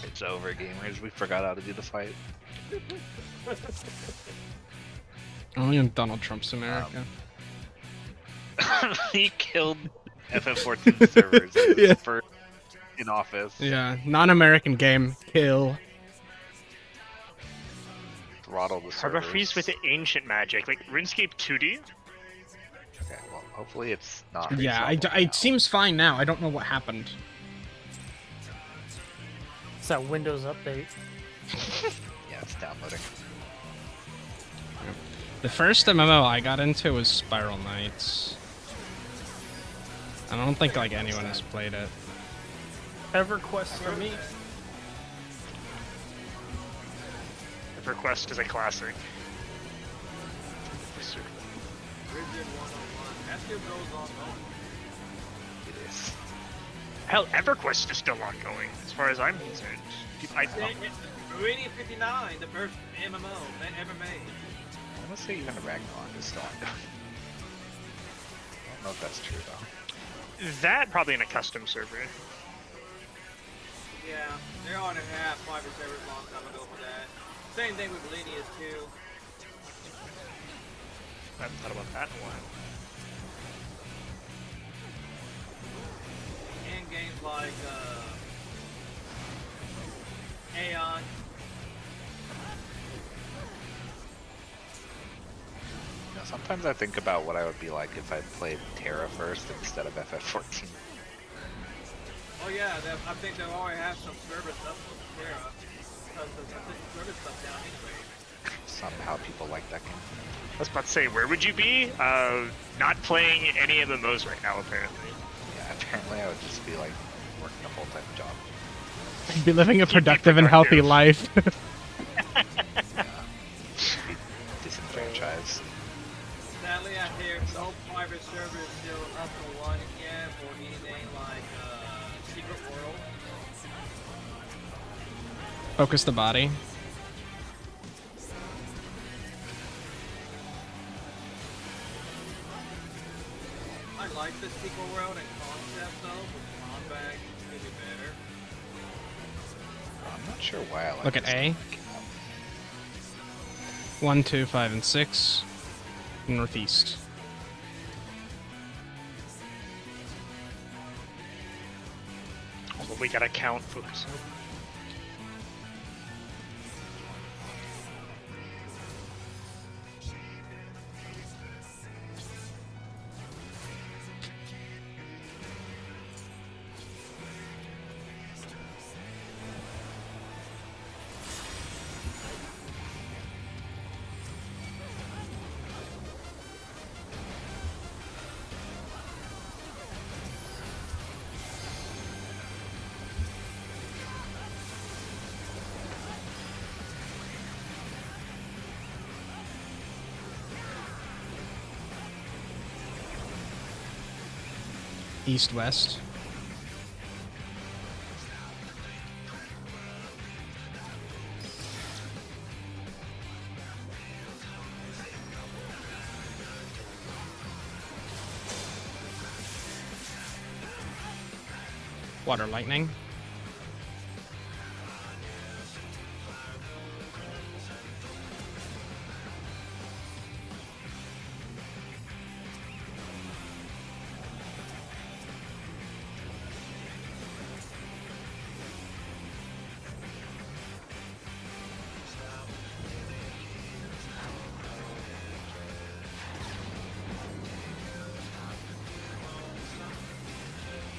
It's over, gamers. We forgot how to do the fight. Only in Donald Trump's America. He killed FF14 servers. It was Yeah. first in office. Yeah, non-American game. Kill. Throttle the Harbor servers. Freeze with the ancient magic, like RuneScape 2D. Okay, well, hopefully it's not. Yeah, resolved now. it seems fine now. I don't know what happened. It's that Windows update. Yeah, it's downloading. The first MMO I got into was Spiral Knights. I don't think like anyone has played it. EverQuest for me. EverQuest is a classic. Rigid 101. That still goes on. It is. Hell, EverQuest is still ongoing, as far as I'm concerned. Meridian 59, the first MMO that ever made. I want to say even Ragnarok is still ongoing. I don't know if that's true though. That probably in a custom server. Yeah, they're on and have private servers a long time ago for that. Same thing with Lineage too. I haven't thought about that in a while. And games like Aeon. You know, sometimes I think about what I would be like if I played Terra first instead of FF14. Oh yeah, I think they already have some server stuff with Terra. Because there's some server stuff down anyway. Somehow people like that game. I was about to say, where would you be? Not playing any MMOs right now, apparently. Yeah, apparently I would just be like working a full-time job. Be living a productive and healthy life. Yeah. Be disenfranchised. Sadly, I hear no private server is still up and running yet for anything like Secret World. Focus the body. I like the Secret World and concept though, but combat could be better. I'm not sure why I like Look at this A. game. 1, 2, 5, and 6. Northeast. Well, we gotta count focus. East-west. Water lightning.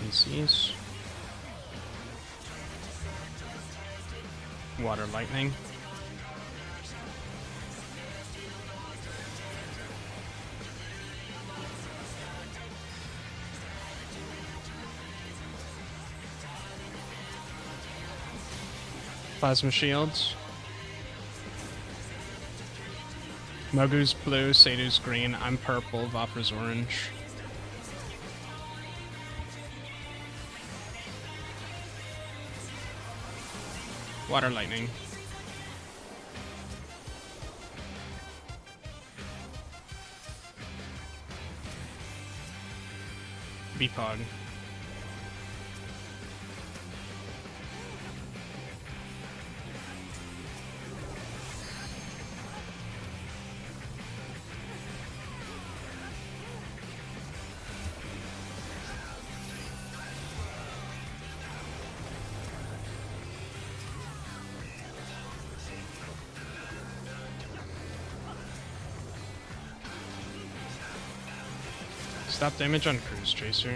PCs. Water lightning. Plasma shields. Mogu's blue, Seidu's green, I'm purple, Vapra's orange. Water lightning. BPOG. Stop damage on Cruise Chaser.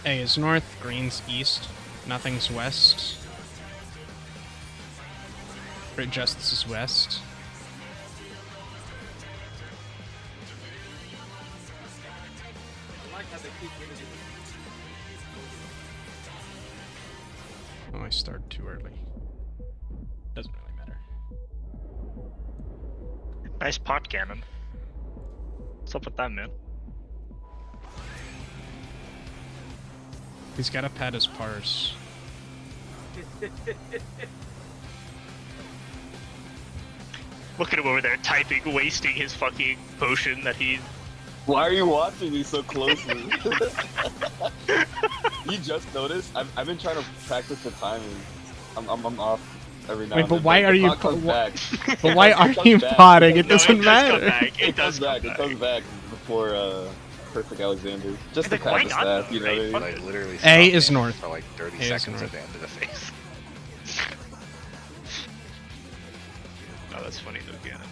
A is north, green's east, nothing's west. Great Justice is west. I like how they keep giving you Oh, I started too early. Doesn't really matter. Nice pot cannon. What's up with that, man? He's got to pad his parse. Look at him over there typing, wasting his fucking potion that he. Why are you watching me so closely? You just noticed? I've been trying to practice the timing. I'm off every now Wait, and but then, why the are you clock comes back. But why It are comes you back. potting? It No, doesn't it does come matter. back. It does comes back. come It comes back before Perfect Alexander. Just to Like, why pass the not, staff, though, you know right? what I mean? Like literally. A stopped is me north. for like 30 A is seconds north. at the end of the phase. Oh, that's funny though, Gannon.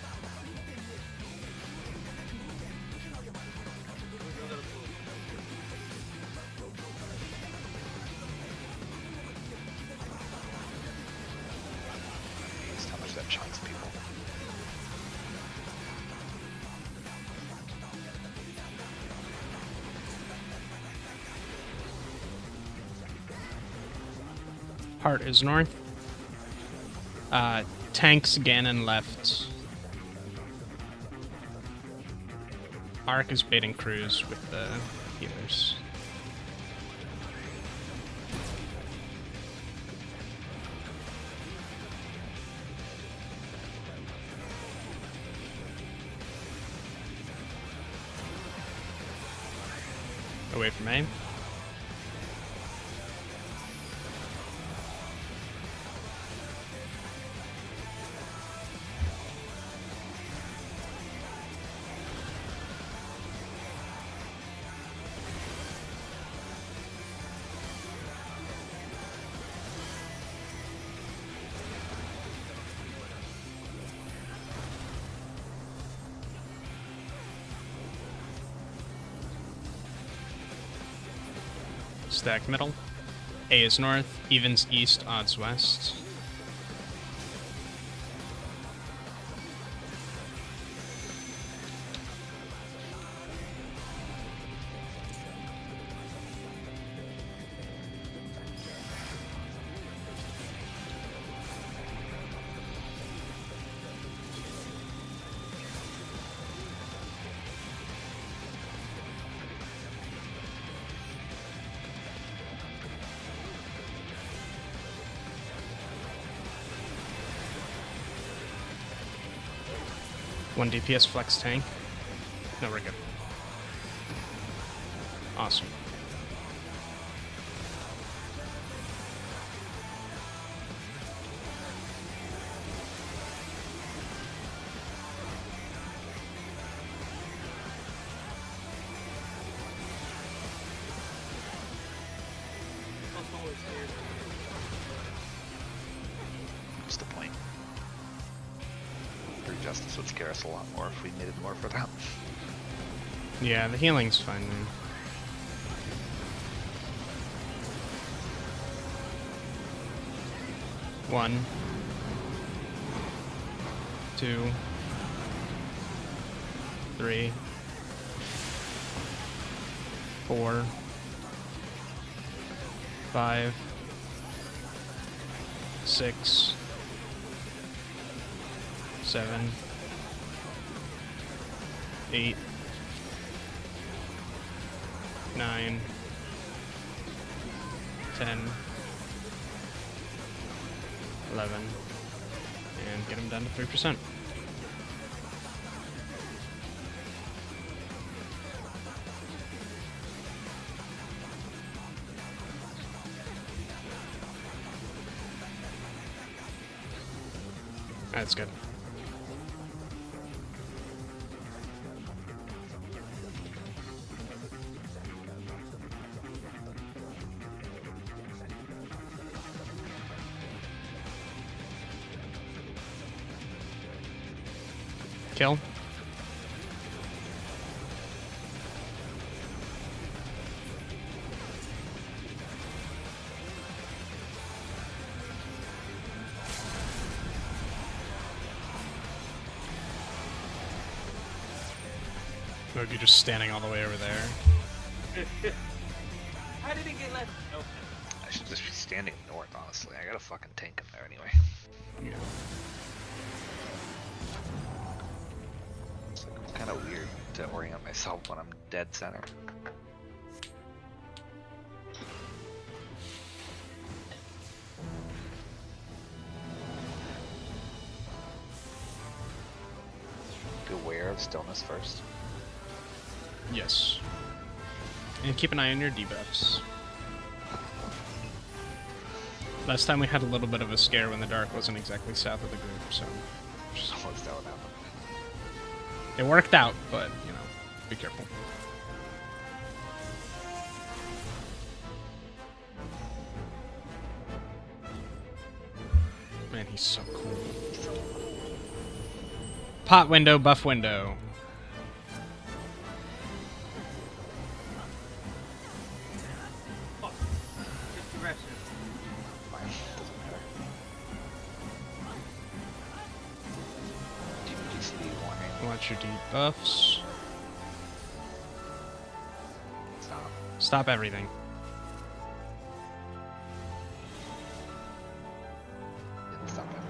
Just how much that shocks people. Heart is north. Tanks Ganon left. Ark is baiting crews with the healers. Away from A. Stack middle. A is north, evens east, odds west. One DPS flex tank. No, we're good. Awesome. What's the point? True Justice would scare us a lot more if we needed more for that. Yeah, the healing's fine, man. One. Two. Three. 4. 5. 6. 7. 8. 9. 10. 11. And get him down to 3%. That's good. Kill. Or you're just standing all the way over there. How did it get left? Oh. I should just be standing north, honestly. I got a fucking tank in there anyway. Yeah. It's like kind of weird to orient myself when I'm dead center. Be aware of stillness first. Yes. And keep an eye on your debuffs. Last time we had a little bit of a scare when the dark wasn't exactly south of the group, so Just almost that would happen. it worked out, but you know, be careful. Man, he's so cool. Pot window, buff window. Just aggressive. Fine, doesn't matter. DPGC warning. Watch your debuffs. Stop. Stop everything. Didn't stop it.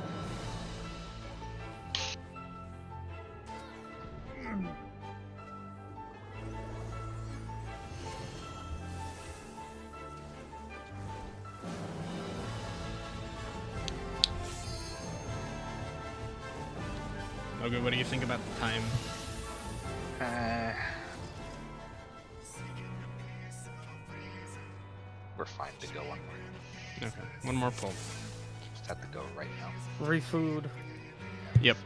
Okay, what do you think about the time? We're fine to go one more. Okay, one more pull. Just have to go right now. Refood. Yep.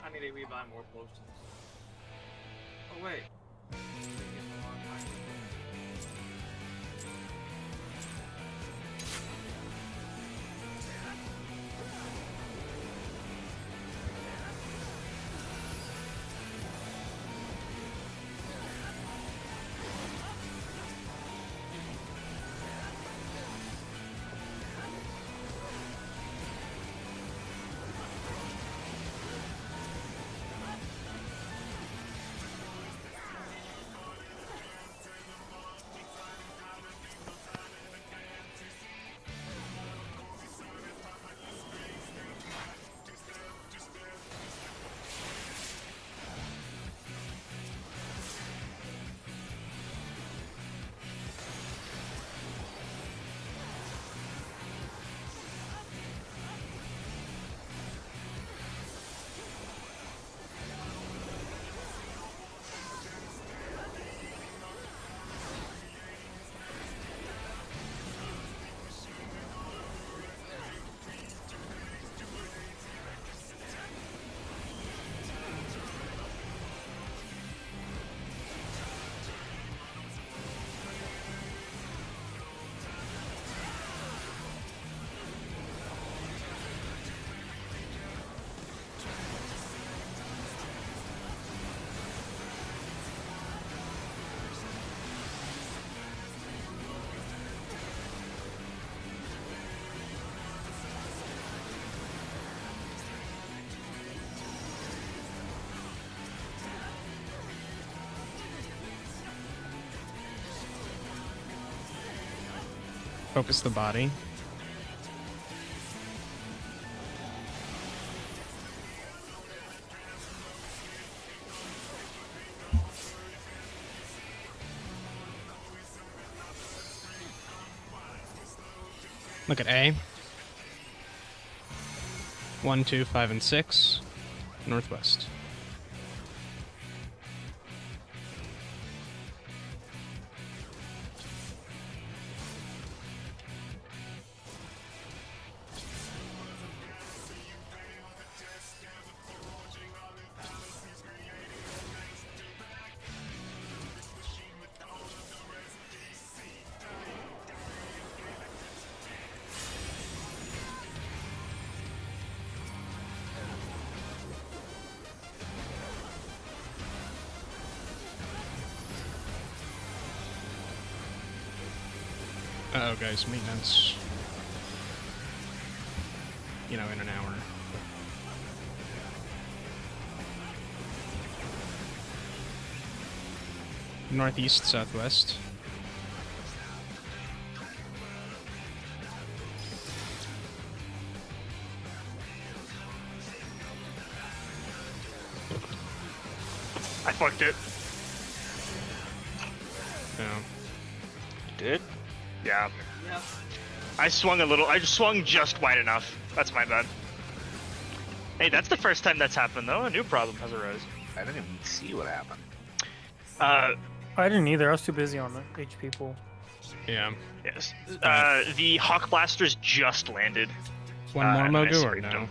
I need to rebuy more potions. Oh wait. Focus the body. Look at A. 1, 2, 5, and 6. Northwest. Uh-oh, guys, maintenance. You know, in an hour. northeast, southwest. I fucked it. Yeah. Did? Yeah. Yeah. I swung a little. I just swung just wide enough. That's my bad. Hey, that's the first time that's happened, though. A new problem has arose. I didn't even see what happened. I didn't either. I was too busy on the HP pool. Yeah. Yes. The Hawk Blasters just landed. One more and I Mogu or scraped no? them.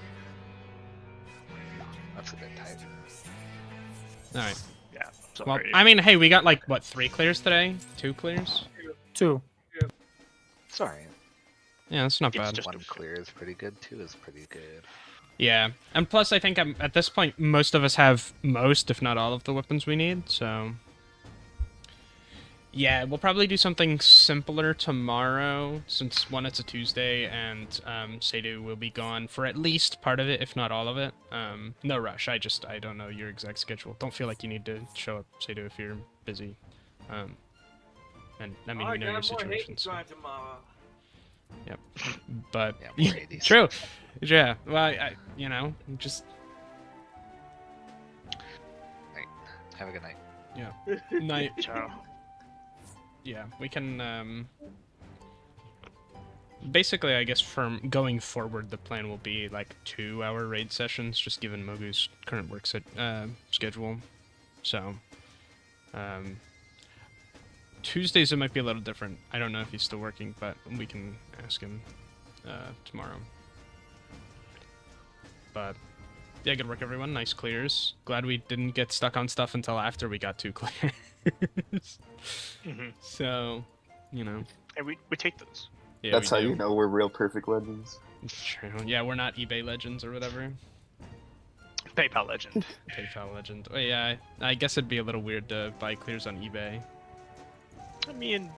That's a bit tight. Alright. Yeah. So Well, ready. I mean, hey, we got like, what, 3 clears today? 2 clears? 2. Sorry. Yeah, that's not It's bad. just One a- clear is pretty good. 2 is pretty good. Yeah, and plus I think at this point most of us have most, if not all, of the weapons we need, so... Yeah, we'll probably do something simpler tomorrow, since one, it's a Tuesday, and Seidu will be gone for at least part of it, if not all of it. No rush, I don't know your exact schedule. Don't feel like you need to show up, Seidu, if you're busy. And, I mean, we know your situation, so... tomorrow. Yep. But Yeah, more 80s. true. Yeah. Well, I you know, just Have a good night. night. Ciao. Yeah, we can. Basically, I guess from going forward, the plan will be like 2-hour raid sessions, just given Mogu's current work schedule. So, Tuesdays it might be a little different. I don't know if he's still working, but we can ask him tomorrow. But yeah, good work, everyone. Nice clears. Glad we didn't get stuck on stuff until after we got 2 clears. Mm-hmm. So, you know. And we take those. Yeah, That's we how do. you know we're real perfect legends. True. Yeah, we're not eBay legends or whatever. PayPal legend. PayPal legend. Oh yeah, I guess it'd be a little weird to buy clears on eBay. I mean,